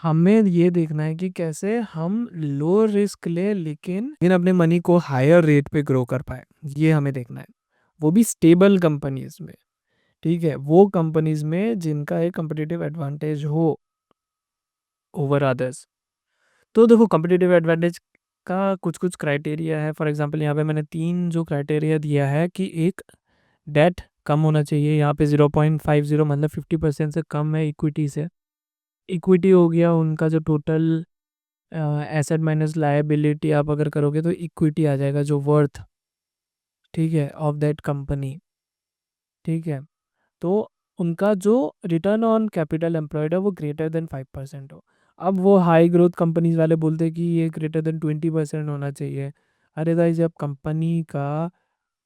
हमें ये देखना है कि कैसे हम लो रिस्क लें लेकिन अपने मनी को हायर रेट पे ग्रो कर पाएँ, ये हमें देखना है। वो भी स्टेबल कंपनीज़ में, ठीक है? वो कंपनीज़ में जिनका एक कॉम्पिटिटिव एडवांटेज हो ओवर अदर्स। तो देखो, कॉम्पिटिटिव एडवांटेज का कुछ-कुछ क्राइटेरिया है। फॉर एग्ज़ाम्पल यहाँ पे मैंने 3 जो क्राइटेरिया दिया है कि एक, डेट कम होना चाहिए, यहाँ पे 0.50 मतलब 50% से कम है इक्विटी से। इक्विटी हो गया उनका जो टोटल एसेट माइनस लायबिलिटी आप अगर करोगे तो इक्विटी आ जाएगा जो वर्थ, ठीक है, ऑफ दैट कंपनी, ठीक है? तो उनका जो रिटर्न ऑन कैपिटल एम्प्लॉयड है वो ग्रेटर देन 5% हो। अब वो हाई ग्रोथ कंपनीज वाले बोलते हैं कि ये ग्रेटर देन 20% होना चाहिए। अरे गाइस, जब कंपनी का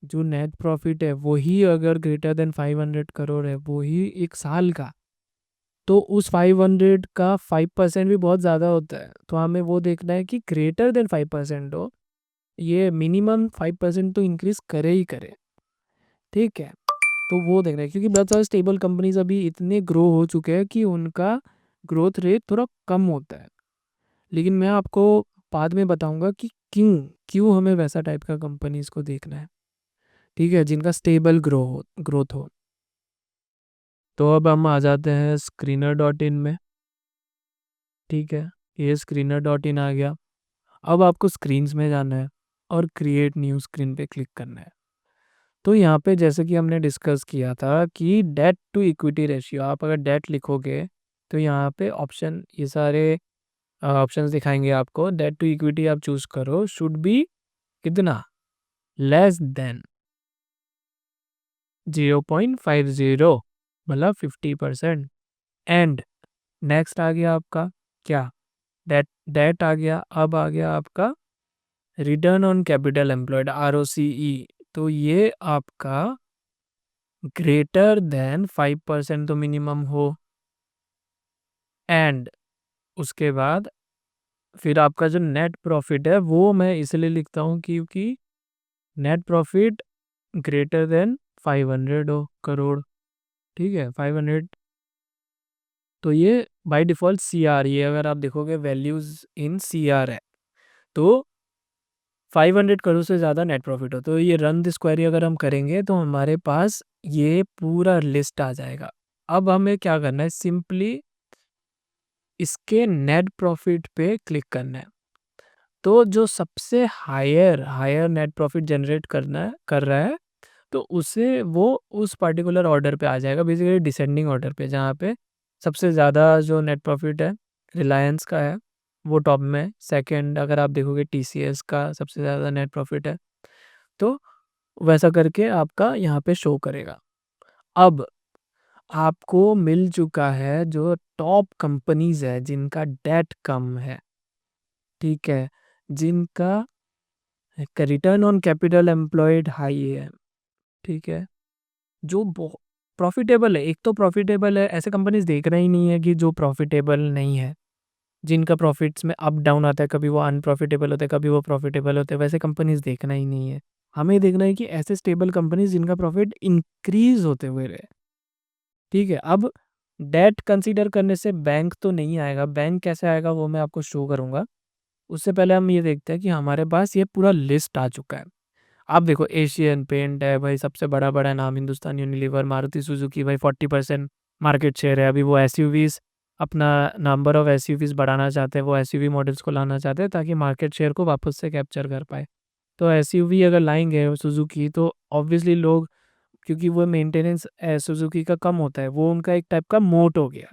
जो नेट प्रॉफिट है वही अगर ग्रेटर देन 500 करोड़ है, वही एक साल का, तो उस 500 का 5% भी बहुत ज़्यादा होता है। तो हमें वो देखना है कि ग्रेटर देन 5% हो, ये मिनिमम 5% तो इंक्रीज करे ही करे, ठीक है? तो वो देख रहे हैं क्योंकि बहुत सारे स्टेबल कंपनीज अभी इतने ग्रो हो चुके हैं कि उनका ग्रोथ रेट थोड़ा कम होता है। लेकिन मैं आपको बाद में बताऊंगा कि क्यों क्यों हमें वैसा टाइप का कंपनीज को देखना है, ठीक है, जिनका स्टेबल ग्रोथ हो। तो अब हम आ जाते हैं स्क्रीनर डॉट इन में, ठीक है। ये स्क्रीनर डॉट इन आ गया। अब आपको स्क्रीन्स में जाना है और क्रिएट न्यू स्क्रीन पे क्लिक करना है। तो यहाँ पे जैसे कि हमने डिस्कस किया था कि डेट टू इक्विटी रेशियो, आप अगर डेट लिखोगे तो यहाँ पे ऑप्शन, ये सारे ऑप्शंस दिखाएंगे आपको। डेट टू इक्विटी आप चूज करो, शुड बी कितना, लेस देन 0.50 मतलब 50%। एंड नेक्स्ट आ गया आपका क्या, डेट डेट आ गया। अब आ गया आपका return on capital employed, ROCE। तो ये आपका ग्रेटर देन 5% तो मिनिमम हो। एंड उसके बाद फिर आपका जो नेट प्रॉफिट है वो मैं इसलिए लिखता हूँ क्योंकि नेट प्रॉफिट ग्रेटर देन 500 हो करोड़, ठीक है, 500। तो ये बाय डिफ़ॉल्ट CR, ये अगर आप देखोगे वैल्यूज़ इन CR है, तो 500 करोड़ से ज़्यादा नेट प्रॉफिट हो। तो ये रन दिस क्वेरी अगर हम करेंगे तो हमारे पास ये पूरा लिस्ट आ जाएगा। अब हमें क्या करना है, सिंपली इसके नेट प्रॉफिट पे क्लिक करना है। तो जो सबसे higher higher net profit generate कर रहा है, तो उसे वो उस पर्टिकुलर ऑर्डर पे आ जाएगा, बेसिकली डिसेंडिंग ऑर्डर पे, जहाँ पे सबसे ज़्यादा जो नेट प्रॉफिट है रिलायंस का है। वो टॉप में है। सेकंड अगर आप देखोगे टीसीएस का सबसे ज़्यादा नेट प्रॉफ़िट है। तो वैसा करके आपका यहाँ पे शो करेगा। अब आपको मिल चुका है जो टॉप कंपनीज़ है जिनका डेट कम है, ठीक है? जिनका return on capital employed high है, ठीक है? जो प्रॉफ़िटेबल है, एक तो प्रॉफ़िटेबल है, ऐसे कंपनीज़ देख रहे ही नहीं है कि जो प्रॉफ़िटेबल नहीं है, जिनका प्रॉफ़िट्स में अप डाउन आता है, कभी वो अनप्रॉफ़िटेबल होते हैं, कभी वो प्रॉफ़िटेबल होते हैं, वैसे कंपनीज़ देखना ही नहीं है। हमें देखना है कि ऐसे स्टेबल कंपनीज़ जिनका प्रॉफ़िट इंक्रीज़ होते हुए रहे, ठीक है? अब डेट कंसीडर करने से बैंक तो नहीं आएगा, बैंक कैसे आएगा वो मैं आपको शो करूँगा। उससे पहले हम ये देखते हैं कि हमारे पास ये पूरा लिस्ट आ चुका है। आप देखो एशियन पेंट है भाई, सबसे बड़ा-बड़ा नाम, हिंदुस्तान यूनिलीवर, मारुति सुजुकी भाई 40% मार्केट शेयर है। अभी वो एसयूवीज़ अपना नंबर ऑफ एसयूवीज़ बढ़ाना चाहते हैं, वो एसयूवी मॉडल्स को लाना चाहते हैं ताकि मार्केट शेयर को वापस से कैप्चर कर पाएँ। तो एसयूवी अगर लाएँगे सुजुकी तो ऑब्वियसली लोग, क्योंकि वो मेंटेनेंस सुजुकी का कम होता है, वो उनका एक टाइप का मोट हो गया,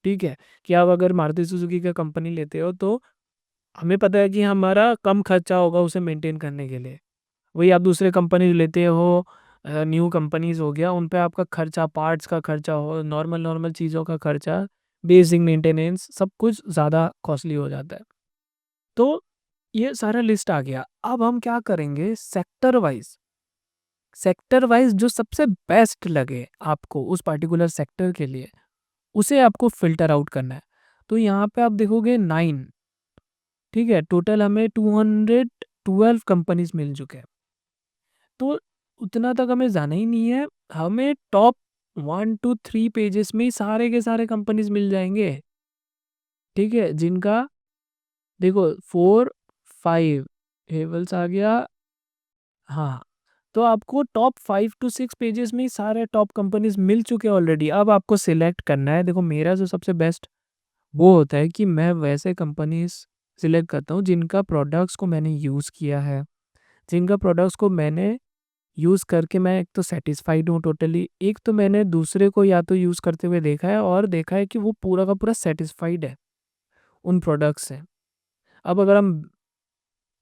ठीक है? कि आप अगर मारुति सुजुकी का कंपनी लेते हो तो हमें पता है कि हमारा कम खर्चा होगा उसे मेंटेन करने के लिए। वही आप दूसरे कंपनी लेते हो, न्यू कंपनीज़ हो गया, उन पे आपका खर्चा, पार्ट्स का खर्चा हो, नॉर्मल चीज़ों का खर्चा, बेसिक मेंटेनेंस सब कुछ ज़्यादा कॉस्टली हो जाता है। तो ये सारा लिस्ट आ गया। अब हम क्या करेंगे सेक्टर वाइज़ जो सबसे बेस्ट लगे आपको उस पर्टिकुलर सेक्टर के लिए, उसे आपको फ़िल्टर आउट करना है। तो यहाँ पे आप देखोगे 9, ठीक है? टोटल हमें 212 कंपनीज़ मिल चुके हैं। तो उतना तक हमें जाना ही नहीं है, हमें टॉप 1 टू 3 पेजेस में ही सारे के सारे कंपनीज़ मिल जाएँगे, ठीक है? जिनका देखो 4, 5 हेवल्स आ गया, हाँ, तो आपको टॉप 5 टू 6 पेजेस में ही सारे टॉप कंपनीज़ मिल चुके हैं ऑलरेडी। अब आपको सिलेक्ट करना है, देखो मेरा जो सबसे बेस्ट वो होता है कि मैं वैसे कंपनीज़ सिलेक्ट करता हूँ जिनका प्रोडक्ट्स को मैंने यूज़ किया है, जिनका प्रोडक्ट्स को मैंने यूज़ करके मैं एक तो सैटिस्फाइड हूँ टोटली, एक तो मैंने दूसरे को या तो यूज़ करते हुए देखा है और देखा है कि वो पूरा का पूरा सैटिस्फाइड है उन प्रोडक्ट्स से। अब अगर हम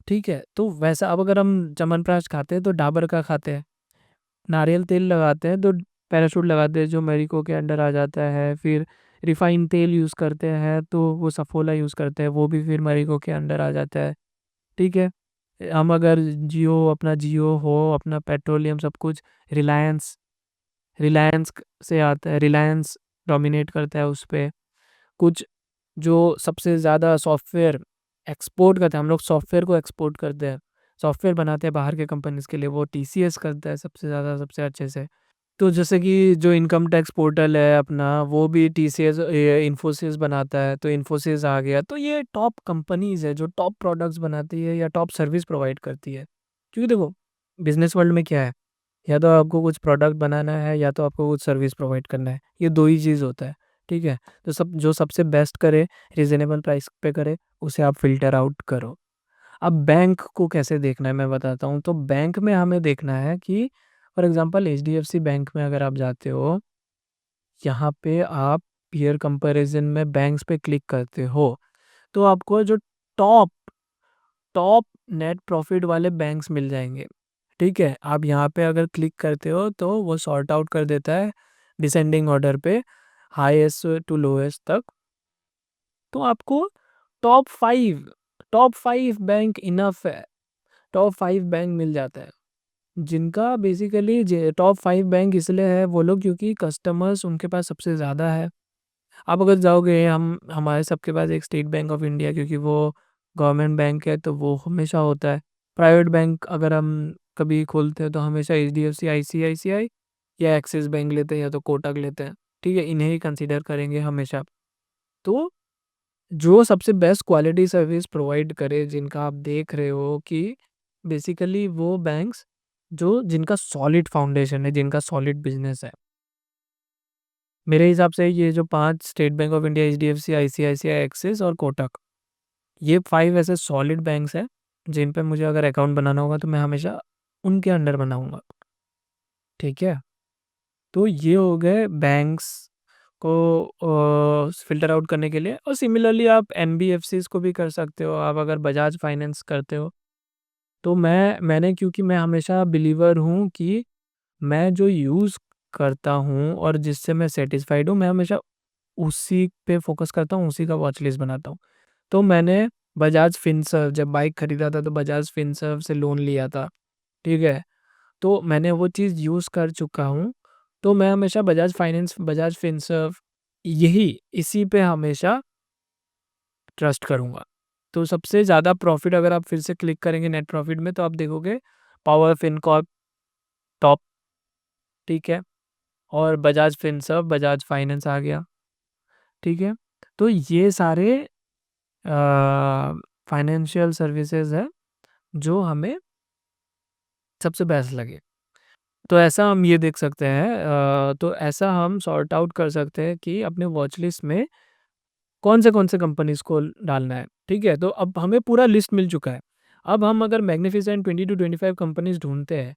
ठीक है, तो वैसा अब अगर हम च्यवनप्राश खाते हैं तो डाबर का खाते हैं, नारियल तेल लगाते हैं तो पैराशूट लगाते हैं जो मैरिको के अंडर आ जाता है, फिर रिफाइंड तेल यूज़ करते हैं तो वो सफोला यूज़ करते हैं, वो भी फिर मैरिको के अंडर आ जाता है, ठीक है? हम अगर जियो हो, अपना पेट्रोलियम सब कुछ रिलायंस रिलायंस से आता है, रिलायंस डोमिनेट करता है उस पे। कुछ जो सबसे ज़्यादा सॉफ्टवेयर एक्सपोर्ट करते हैं, हम लोग सॉफ्टवेयर को एक्सपोर्ट करते हैं, सॉफ्टवेयर बनाते हैं बाहर के कंपनीज़ के लिए, वो टीसीएस करता है सबसे ज़्यादा, सबसे अच्छे से। तो जैसे कि जो इनकम टैक्स पोर्टल है अपना, वो भी टीसीएस इन्फोसिस बनाता है, तो इन्फोसिस आ गया। तो ये टॉप कंपनीज़ है जो टॉप प्रोडक्ट्स बनाती है या टॉप सर्विस प्रोवाइड करती है। क्योंकि देखो, बिज़नेस वर्ल्ड में क्या है, या तो आपको कुछ प्रोडक्ट बनाना है या तो आपको कुछ सर्विस प्रोवाइड करना है, ये 2 ही चीज़ होता है, ठीक है? तो जो सबसे बेस्ट करे, रीज़नेबल प्राइस पे करे, उसे आप फ़िल्टर आउट करो। अब बैंक को कैसे देखना है मैं बताता हूँ, तो बैंक में हमें देखना है कि फॉर एग्ज़ाम्पल एचडीएफसी बैंक में अगर आप जाते हो, यहाँ पे आप पीयर कंपैरिज़न में बैंक्स पे क्लिक करते हो, तो आपको जो टॉप टॉप नेट प्रॉफ़िट वाले बैंक्स मिल जाएँगे, ठीक है? आप यहाँ पे अगर क्लिक करते हो तो वो सॉर्ट आउट कर देता है डिसेंडिंग ऑर्डर पे हाईएस्ट टू लोएस्ट तक। तो आपको टॉप 5 टॉप 5 बैंक इनफ है, टॉप 5 बैंक मिल जाता है। जिनका बेसिकली टॉप 5 बैंक इसलिए है वो लोग क्योंकि कस्टमर्स उनके पास सबसे ज़्यादा है। आप अगर जाओगे हम हमारे सबके पास एक स्टेट बैंक ऑफ इंडिया, क्योंकि वो गवर्नमेंट बैंक है तो वो हमेशा होता है। प्राइवेट बैंक अगर हम कभी खोलते हैं तो हमेशा एचडीएफसी, आईसीआईसीआई या एक्सिस बैंक लेते हैं या तो कोटक लेते हैं। ठीक है, इन्हें ही कंसीडर करेंगे हमेशा। तो जो सबसे बेस्ट क्वालिटी सर्विस प्रोवाइड करे, जिनका आप देख रहे हो कि बेसिकली वो बैंक्स जो जिनका सॉलिड फाउंडेशन है, जिनका सॉलिड बिजनेस है। मेरे हिसाब से ये जो 5 state bank of India, HDFC, ICICI, axis और कोटक, ये 5 ऐसे सॉलिड बैंक्स हैं, जिन पे मुझे अगर अकाउंट बनाना होगा तो मैं हमेशा उनके अंडर बनाऊँगा, ठीक है? तो ये हो गए बैंक्स, को फ़िल्टर आउट करने के लिए। और सिमिलरली आप एनबीएफसीज़ को भी कर सकते हो, आप अगर बजाज फाइनेंस करते हो। तो मैंने क्योंकि मैं हमेशा बिलीवर हूँ कि मैं जो यूज़ करता हूँ और जिससे मैं सैटिस्फाइड हूँ, मैं हमेशा उसी पे फ़ोकस करता हूँ, उसी का वॉच लिस्ट बनाता हूँ। तो मैंने बजाज फिनसर्व जब बाइक खरीदा था तो बजाज फिनसर्व से लोन लिया था, ठीक है? तो मैंने वो चीज़ यूज़ कर चुका हूँ। तो मैं हमेशा बजाज फाइनेंस, बजाज फिनसर्व यही इसी पे हमेशा ट्रस्ट करूँगा। तो सबसे ज़्यादा प्रॉफ़िट अगर आप फिर से क्लिक करेंगे नेट प्रॉफ़िट में तो आप देखोगे पावर फिनकॉर्प टॉप, ठीक है? और बजाज फिनसर्व, बजाज फाइनेंस आ गया, ठीक है? तो ये सारे अ, फाइनेंशियल सर्विसेज़ हैं जो हमें सबसे बेस्ट लगे। तो ऐसा हम ये देख सकते हैं तो ऐसा हम सॉर्ट आउट कर सकते हैं कि अपने वॉच लिस्ट में कौन से कंपनीज़ को डालना है, ठीक है? तो अब हमें पूरा लिस्ट मिल चुका है। अब हम अगर मैग्निफिसेंट 20 टू 25 कंपनीज़ ढूँढते हैं,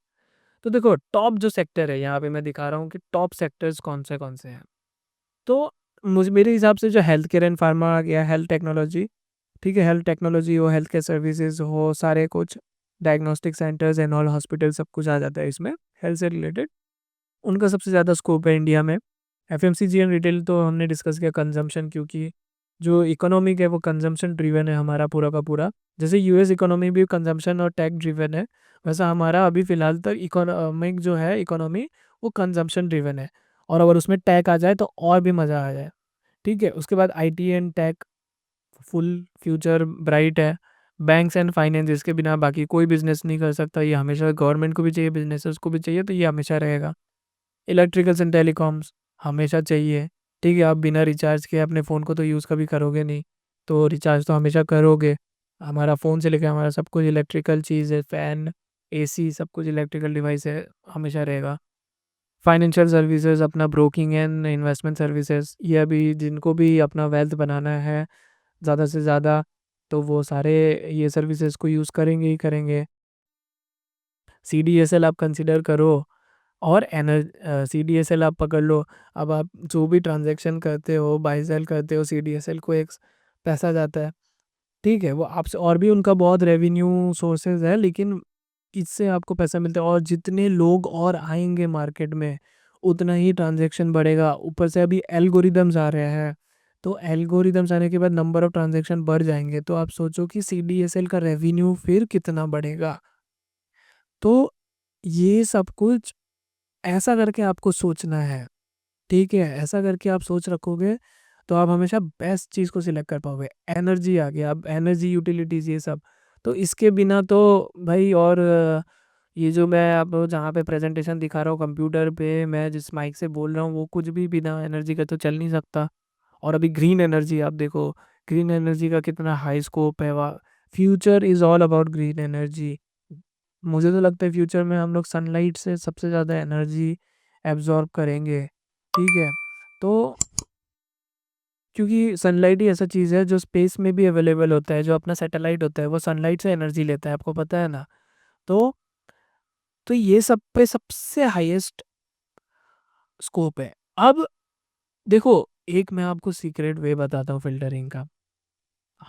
तो देखो टॉप जो सेक्टर है, यहाँ पे मैं दिखा रहा हूँ कि टॉप सेक्टर्स कौन से हैं। तो मेरे हिसाब से जो हेल्थ केयर एंड फार्मा आ गया, हेल्थ टेक्नोलॉजी, ठीक है? हेल्थ टेक्नोलॉजी हो, हेल्थ केयर सर्विसेज़ हो, सारे कुछ diagnostic centres and all hospital सब कुछ आ जाता है इसमें, हेल्थ से रिलेटेड। उनका सबसे ज़्यादा स्कोप है इंडिया में। एफएमसीजी एंड रिटेल तो हमने डिस्कस किया, कंज़म्पशन, क्योंकि जो इकोनॉमिक है वो कंज़म्पशन ड्रिवन है हमारा पूरा का पूरा। जैसे यूएस इकोनॉमी भी कंज़म्पशन और टेक ड्रिवन है, वैसा हमारा अभी फ़िलहाल तक इकोनॉमिक जो है इकोनॉमी वो कंज़म्पशन ड्रिवन है। और अगर उसमें टेक आ जाए तो और भी मज़ा आ जाए, ठीक है? उसके बाद IT and tech full future bright है। बैंक्स एंड फाइनेंस, इसके बिना बाकी कोई बिज़नेस नहीं कर सकता, ये हमेशा गवर्नमेंट को भी चाहिए, बिज़नेसेस को भी चाहिए, तो ये हमेशा रहेगा। इलेक्ट्रिकल्स एंड टेलीकॉम्स हमेशा चाहिए, ठीक है? आप बिना रिचार्ज किए अपने फ़ोन को तो यूज़ कभी करोगे नहीं, तो रिचार्ज तो हमेशा करोगे। हमारा फ़ोन से लेकर हमारा सब कुछ इलेक्ट्रिकल चीज़ है, फ़ैन, एसी सब कुछ इलेक्ट्रिकल डिवाइस है, हमेशा रहेगा। फाइनेंशियल सर्विसेज़, अपना ब्रोकिंग एंड इन्वेस्टमेंट सर्विसेज़, ये अभी जिनको भी अपना वेल्थ बनाना है ज़्यादा से ज़्यादा, तो वो सारे ये सर्विसेज़ को यूज़ करेंगे ही करेंगे। सीडीएसएल आप कंसीडर करो और सीडीएसएल आप पकड़ लो। अब आप जो भी ट्रांज़ैक्शन करते हो, बाय सेल करते हो, सीडीएसएल को एक पैसा जाता है, ठीक है? वो आपसे और भी उनका बहुत रेवेन्यू सोर्सेज़ है, लेकिन इससे आपको पैसा मिलता है और जितने लोग और आएँगे मार्केट में, उतना ही ट्रांज़ैक्शन बढ़ेगा। ऊपर से अभी एल्गोरिदम्स आ रहे हैं, तो एल्गोरिदम्स आने के बाद नंबर ऑफ ट्रांज़ैक्शन बढ़ जाएँगे, तो आप सोचो कि सीडीएसएल का रेवेन्यू फिर कितना बढ़ेगा। तो ये सब कुछ ऐसा करके आपको सोचना है, ठीक है? ऐसा करके आप सोच रखोगे, तो आप हमेशा बेस्ट चीज़ को सिलेक्ट कर पाओगे। एनर्जी आ गया, अब एनर्जी यूटिलिटीज़ ये सब, तो इसके बिना तो भाई और ये जो मैं अब जहाँ पे प्रेज़ेंटेशन दिखा रहा हूँ कंप्यूटर पे, मैं जिस माइक से बोल रहा हूँ, वो कुछ भी बिना एनर्जी का तो चल नहीं सकता। और अभी ग्रीन एनर्जी आप देखो, ग्रीन एनर्जी का कितना हाई स्कोप है, future is all about green energy. मुझे तो लगता है फ्यूचर में हम लोग सनलाइट से सबसे ज़्यादा एनर्जी एब्ज़ॉर्ब करेंगे, ठीक है? तो क्योंकि सनलाइट ही ऐसा चीज़ है जो स्पेस में भी अवेलेबल होता है, जो अपना सैटेलाइट होता है वो सनलाइट से एनर्जी लेता है, आपको पता है ना? तो ये सब पे सबसे हाईएस्ट स्कोप है। अब देखो, एक मैं आपको सीक्रेट वे बताता हूँ फ़िल्टरिंग का।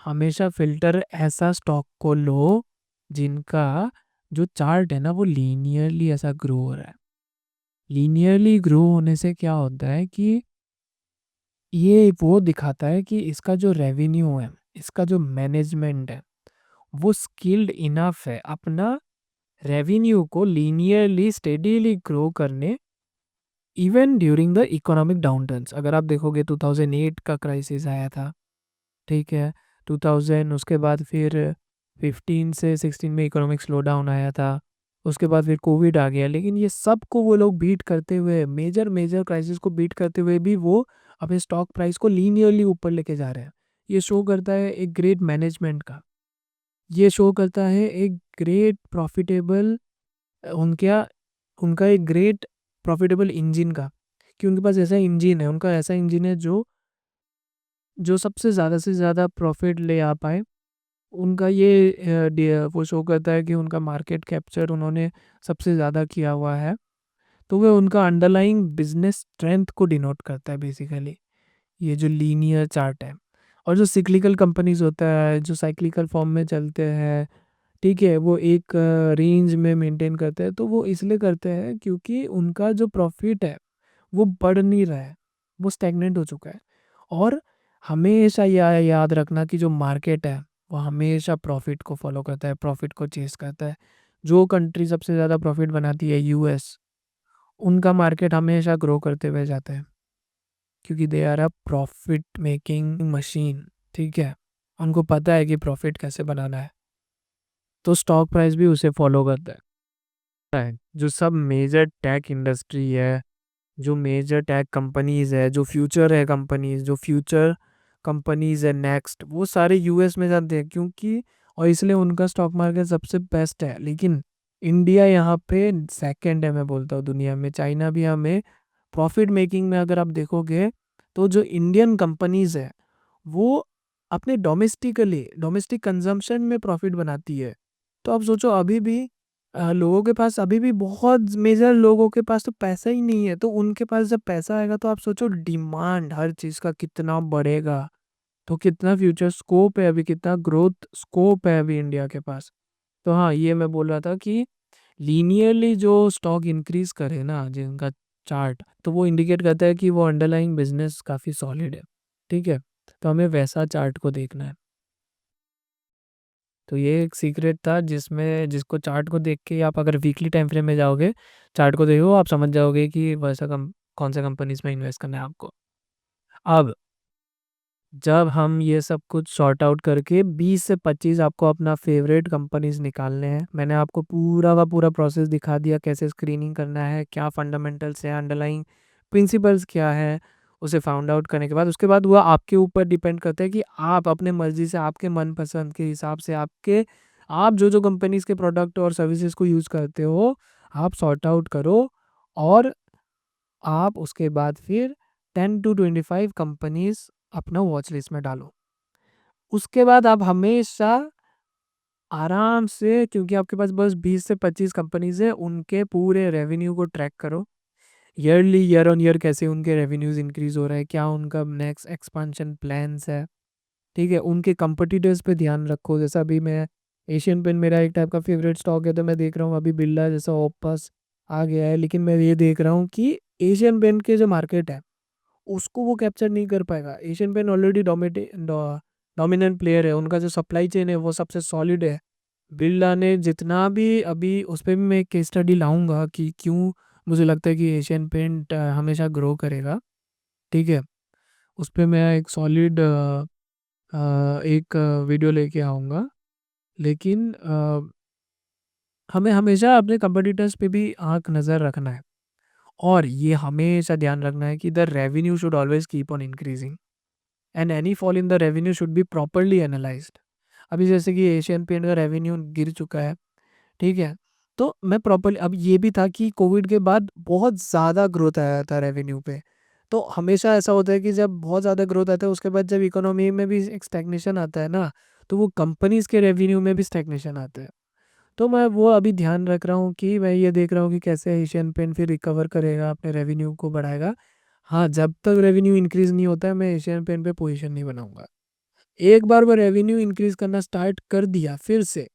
हमेशा फ़िल्टर ऐसा स्टॉक को लो, जिनका जो चार्ट है ना वो लीनियरली ऐसा ग्रो हो रहा है। लीनियरली ग्रो होने से क्या होता है कि ये वो दिखाता है कि इसका जो रेवेन्यू है, इसका जो मैनेजमेंट है, वो स्किल्ड इनफ है अपना रेवेन्यू को लीनियरली स्टेडीली ग्रो करने, इवन ड्यूरिंग द इकोनॉमिक डाउनटर्न्स। अगर आप देखोगे 2008 का क्राइसिस आया था, ठीक है? 2000 उसके बाद फिर 15 से 16 में इकोनॉमिक स्लोडाउन आया था। उसके बाद फिर कोविड आ गया, लेकिन ये सब को वो लोग बीट करते हुए, मेजर क्राइसिस को बीट करते हुए भी वो अपने स्टॉक प्राइस को लीनियरली ऊपर लेके जा रहे हैं। ये शो करता है एक ग्रेट मैनेजमेंट का। ये शो करता है एक ग्रेट प्रॉफ़िटेबल उनका उनका एक ग्रेट प्रॉफ़िटेबल इंजन का, कि उनके पास ऐसा इंजन है, उनका ऐसा इंजन है जो सबसे ज़्यादा से ज़्यादा प्रॉफ़िट ले आ पाए। उनका ये वो शो करता है कि उनका मार्केट कैप्चर उन्होंने सबसे ज़्यादा किया हुआ है। तो वो उनका अंडरलाइंग बिज़नेस स्ट्रेंथ को डिनोट करता है बेसिकली। ये जो लीनियर चार्ट है। और जो सिक्लिकल कंपनीज होता है, जो साइक्लिकल फॉर्म में चलते हैं, ठीक है, वो एक रेंज में मेंटेन करते हैं। तो वो इसलिए करते हैं क्योंकि उनका जो प्रॉफिट है वो बढ़ नहीं रहा है, वो स्टैग्नेंट हो चुका है। और हमेशा याद रखना कि जो मार्केट है वो हमेशा प्रॉफिट को फॉलो करता है, प्रॉफिट को चेस करता है। जो कंट्री सबसे ज़्यादा प्रॉफिट बनाती है, यूएस, उनका मार्केट हमेशा ग्रो करते हुए जाता है, क्योंकि they are a profit making machine. ठीक है, उनको पता है कि प्रॉफिट कैसे बनाना है, तो स्टॉक प्राइस भी उसे फॉलो करता है। जो सब मेजर टेक इंडस्ट्री है, जो मेजर टेक कंपनीज है, जो फ्यूचर है कंपनीज, जो फ्यूचर कंपनीज है नेक्स्ट, वो सारे यूएस में जाते हैं, क्योंकि और इसलिए उनका स्टॉक मार्केट सबसे बेस्ट है। लेकिन इंडिया यहाँ पे सेकंड है, मैं बोलता हूँ दुनिया में। चाइना भी हमें प्रॉफिट मेकिंग में अगर आप देखोगे, तो जो इंडियन कंपनीज है वो अपने डोमेस्टिक कंजम्पशन में प्रॉफिट बनाती है। तो आप सोचो, अभी भी लोगों के पास, अभी भी बहुत मेजर लोगों के पास तो पैसा ही नहीं है। तो उनके पास जब पैसा आएगा तो आप सोचो डिमांड हर चीज़ का कितना बढ़ेगा। तो कितना फ्यूचर स्कोप है अभी, कितना ग्रोथ स्कोप है अभी इंडिया के पास। तो हाँ, ये मैं बोल रहा था कि लीनियरली जो स्टॉक इंक्रीज करे ना, जिनका चार्ट, तो वो इंडिकेट करता है कि वो अंडरलाइंग बिजनेस काफ़ी सॉलिड है। ठीक है, तो हमें वैसा चार्ट को देखना है। तो ये एक सीक्रेट था जिसमें, जिसको चार्ट को देख के आप अगर वीकली टाइम फ्रेम में जाओगे, चार्ट को देखो, आप समझ जाओगे कि वैसा कौन सा कंपनीज में इन्वेस्ट करना है आपको। अब जब हम ये सब कुछ सॉर्ट आउट करके 20 से 25 आपको अपना फेवरेट कंपनीज निकालने हैं। मैंने आपको पूरा का पूरा प्रोसेस दिखा दिया, कैसे स्क्रीनिंग करना है, क्या फंडामेंटल्स है, अंडरलाइंग प्रिंसिपल्स क्या है। उसे फाउंड आउट करने के बाद, उसके बाद वो आपके ऊपर डिपेंड करता है कि आप अपने मर्जी से, आपके मनपसंद के हिसाब से, आप जो जो कंपनीज के प्रोडक्ट और सर्विसेज को यूज़ करते हो, आप सॉर्ट आउट करो। और आप उसके बाद फिर 10 to 25 कंपनीज अपना वॉच लिस्ट में डालो। उसके बाद आप हमेशा आराम से, क्योंकि आपके पास बस 20 से 25 कंपनीज है, उनके पूरे रेवेन्यू को ट्रैक करो। ईयर ऑन ईयर कैसे उनके रेवेन्यूज इंक्रीज हो रहा है, क्या उनका नेक्स्ट एक्सपांशन प्लान्स है। ठीक है, उनके कंपटीटर्स पे ध्यान रखो। जैसा अभी मैं, एशियन पेंट मेरा एक टाइप का फेवरेट स्टॉक है, तो मैं देख रहा हूँ अभी बिरला जैसा ओपस आ गया है। लेकिन मैं ये देख रहा हूँ कि एशियन पेंट के जो मार्केट है उसको वो कैप्चर नहीं कर पाएगा। Asian Paint already dominant player है, उनका जो सप्लाई चेन है वो सबसे सॉलिड है। बिरला ने जितना भी, अभी उस पर भी मैं एक केस स्टडी लाऊंगा कि क्यों मुझे लगता है कि एशियन पेंट हमेशा ग्रो करेगा। ठीक है, उस पर मैं एक सॉलिड एक वीडियो लेके आऊँगा। लेकिन हमें हमेशा अपने कंपटीटर्स पे भी आँख नज़र रखना है। और ये हमेशा ध्यान रखना है कि the revenue should always keep on increasing and any fall in the revenue should be properly analysed. अभी जैसे कि एशियन पेंट का रेवेन्यू गिर चुका है, ठीक है, तो मैं प्रॉपर्ली, अब ये भी था कि कोविड के बाद बहुत ज़्यादा ग्रोथ आया था रेवेन्यू पे। तो हमेशा ऐसा होता है कि जब बहुत ज़्यादा ग्रोथ आता है, उसके बाद जब इकोनॉमी में भी एक स्टैग्नेशन आता है ना, तो वो कंपनीज़ के रेवेन्यू में भी स्टैग्नेशन आता है। तो मैं वो अभी ध्यान रख रहा हूँ कि मैं ये देख रहा हूँ कि कैसे एशियन पेंट फिर रिकवर करेगा, अपने रेवेन्यू को बढ़ाएगा। हाँ, जब तक रेवेन्यू इंक्रीज़ नहीं होता है, मैं एशियन पेंट पे पोजीशन नहीं बनाऊँगा। एक बार वो रेवेन्यू इंक्रीज़ करना स्टार्ट कर दिया फिर से,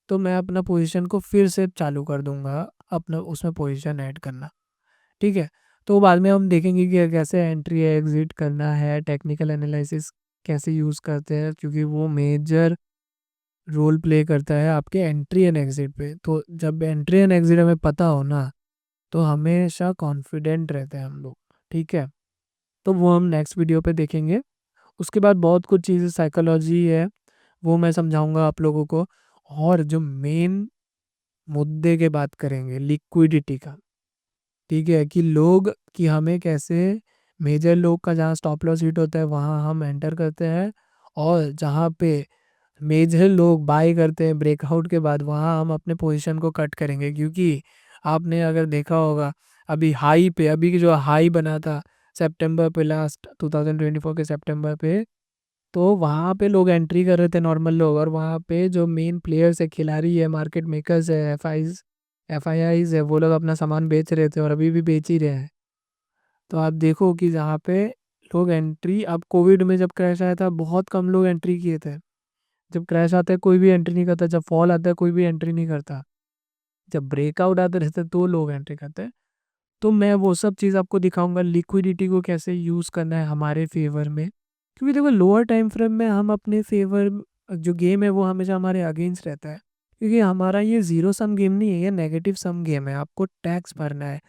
तो मैं अपना पोजीशन को फिर से चालू कर दूँगा, अपना उसमें पोजीशन ऐड करना। ठीक है? तो बाद में हम देखेंगे कि कैसे एंट्री या एग्ज़िट करना है, टेक्निकल एनालिसिस कैसे यूज़ करते हैं, क्योंकि वो मेजर रोल प्ले करता है आपके एंट्री एंड एग्ज़िट पे। तो जब एंट्री एंड एग्ज़िट हमें पता हो ना, तो हमेशा कॉन्फिडेंट रहते हैं हम लोग। ठीक है? तो वो हम नेक्स्ट वीडियो पे देखेंगे। उसके बाद बहुत कुछ चीज़ें साइकोलॉजी है, वो मैं समझाऊँगा आप लोगों को। और जो मेन मुद्दे की बात करेंगे, लिक्विडिटी का। ठीक है? कि लोग, कि हमें कैसे मेजर लोग का जहाँ स्टॉप लॉस हिट होता है वहाँ हम एंटर करते हैं, और जहाँ पे मेजर लोग बाय करते हैं ब्रेकआउट के बाद, वहाँ हम अपने पोजीशन को कट करेंगे। क्योंकि आपने अगर देखा होगा, अभी हाई पे, अभी की जो हाई बना था सितंबर पे, लास्ट 2024 के सितंबर पे, तो वहाँ पे लोग एंट्री कर रहे थे, नॉर्मल लोग। और वहाँ पे जो मेन प्लेयर्स है, खिलाड़ी है, मार्केट मेकर्स है, एफआईआईज है, वो लोग अपना सामान बेच रहे थे और अभी भी बेच ही रहे हैं। तो आप देखो कि जहाँ पे लोग एंट्री, अब कोविड में जब क्रैश आया था बहुत कम लोग एंट्री किए थे। जब क्रैश आता है कोई भी एंट्री नहीं करता, जब फॉल आता है कोई भी एंट्री नहीं करता, जब ब्रेकआउट आते रहते हैं तो लोग एंट्री करते हैं। तो मैं वो सब चीज़ आपको दिखाऊंगा, लिक्विडिटी को कैसे यूज़ करना है हमारे फेवर में, क्योंकि देखो लोअर टाइम फ्रेम में हम अपने फेवर, जो गेम है वो हमेशा हमारे अगेंस्ट रहता है, क्योंकि हमारा ये ज़ीरो सम गेम नहीं है, ये नेगेटिव सम गेम है। आपको टैक्स भरना है,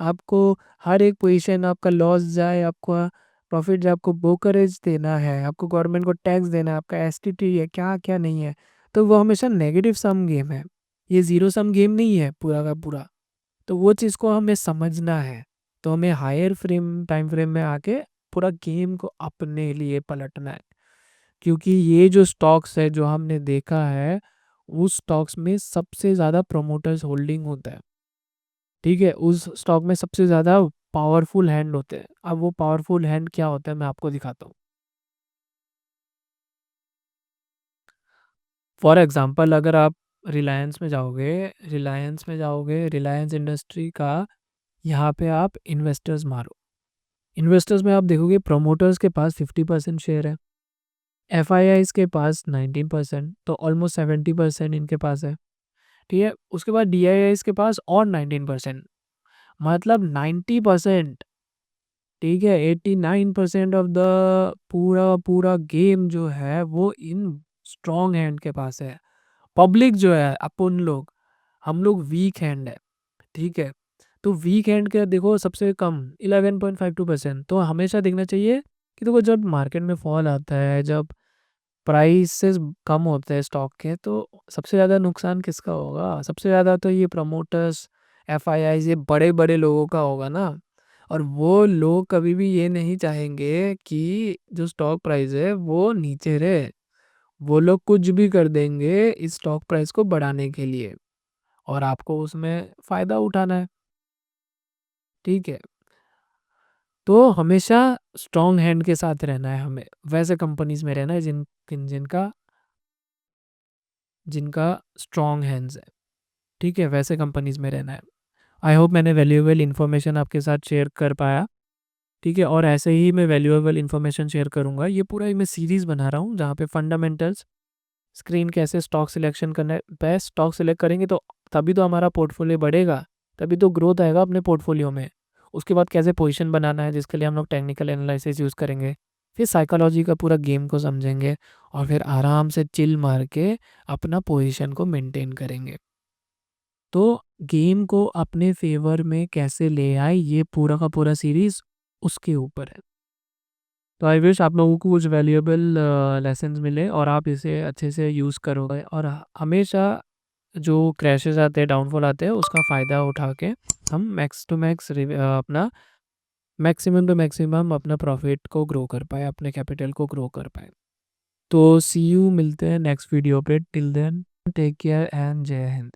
आपको हर एक पोजीशन, आपका लॉस जाए, आपका प्रॉफिट जाए, आपको ब्रोकरेज देना है, आपको गवर्नमेंट को टैक्स देना है, आपका एसटीटी है, क्या क्या नहीं है। तो वो हमेशा नेगेटिव सम गेम है, ये ज़ीरो सम गेम नहीं है पूरा का पूरा। तो वो चीज़ को हमें समझना है, तो हमें हायर फ्रेम टाइम फ्रेम में आके पूरा गेम को अपने लिए पलटना है, क्योंकि ये जो स्टॉक्स है जो हमने देखा है, उस स्टॉक्स में सबसे ज़्यादा प्रोमोटर्स होल्डिंग होता है, ठीक है, उस स्टॉक में सबसे ज़्यादा पावरफुल हैंड होते हैं। अब वो पावरफुल हैंड क्या होता है मैं आपको दिखाता हूँ। फॉर एग्जांपल अगर आप रिलायंस में जाओगे, रिलायंस इंडस्ट्री का, यहाँ पे आप इन्वेस्टर्स मारो, इन्वेस्टर्स में आप देखोगे प्रोमोटर्स के पास 50% शेयर है, एफआईआईज के पास 19%, तो ऑलमोस्ट 70% इनके पास है, ठीक है। उसके बाद डीआईआईज के पास और 19%, मतलब 90%, ठीक है, 89% ऑफ द पूरा पूरा गेम जो है वो इन स्ट्रॉन्ग हैंड के पास है। पब्लिक जो है, अपन लोग, हम लोग वीक हैंड है, ठीक है। तो वीक हैंड का देखो सबसे कम 11.52%, तो हमेशा देखना चाहिए कि देखो जब मार्केट में फॉल आता है, जब प्राइसेस कम होते हैं स्टॉक के, तो सबसे ज़्यादा नुकसान किसका होगा? सबसे ज़्यादा तो ये प्रमोटर्स, एफआईआईज, ये बड़े बड़े लोगों का होगा ना। और वो लोग कभी भी ये नहीं चाहेंगे कि जो स्टॉक प्राइस है वो नीचे रहे, वो लोग कुछ भी कर देंगे इस स्टॉक प्राइस को बढ़ाने के लिए, और आपको उसमें फ़ायदा उठाना है, ठीक है। तो हमेशा स्ट्रॉन्ग हैंड के साथ रहना है हमें, वैसे कंपनीज में रहना है जिनका जिनका स्ट्रॉन्ग हैंड्स है, ठीक है, वैसे कंपनीज में रहना है। आई होप मैंने वैल्यूएबल इन्फॉर्मेशन आपके साथ शेयर कर पाया, ठीक है। और ऐसे ही मैं वैल्यूएबल इन्फॉर्मेशन शेयर करूंगा, ये पूरा ही मैं सीरीज़ बना रहा हूँ जहाँ पे फंडामेंटल्स, स्क्रीन कैसे स्टॉक सिलेक्शन करना है, बेस्ट स्टॉक सिलेक्ट करेंगे तो तभी तो हमारा पोर्टफोलियो बढ़ेगा, तभी तो ग्रोथ आएगा अपने पोर्टफोलियो में। उसके बाद कैसे पोजीशन बनाना है, जिसके लिए हम लोग टेक्निकल एनालिसिस यूज़ करेंगे, फिर साइकोलॉजी का पूरा गेम को समझेंगे, और फिर आराम से चिल मार के अपना पोजीशन को मेंटेन करेंगे। तो गेम को अपने फेवर में कैसे ले आए, ये पूरा का पूरा सीरीज़ उसके ऊपर है। तो आई विश आप लोगों को कुछ वैल्यूएबल लेसन्स मिले और आप इसे अच्छे से यूज़ करोगे, और हमेशा जो क्रैशेस आते हैं, डाउनफॉल आते हैं, उसका फ़ायदा उठा के हम मैक्स टू मैक्स अपना मैक्सिमम टू मैक्सिमम अपना प्रॉफिट को ग्रो कर पाए, अपने कैपिटल को ग्रो कर पाए। तो सी यू, मिलते हैं नेक्स्ट वीडियो पे, till then take care and Jai Hind.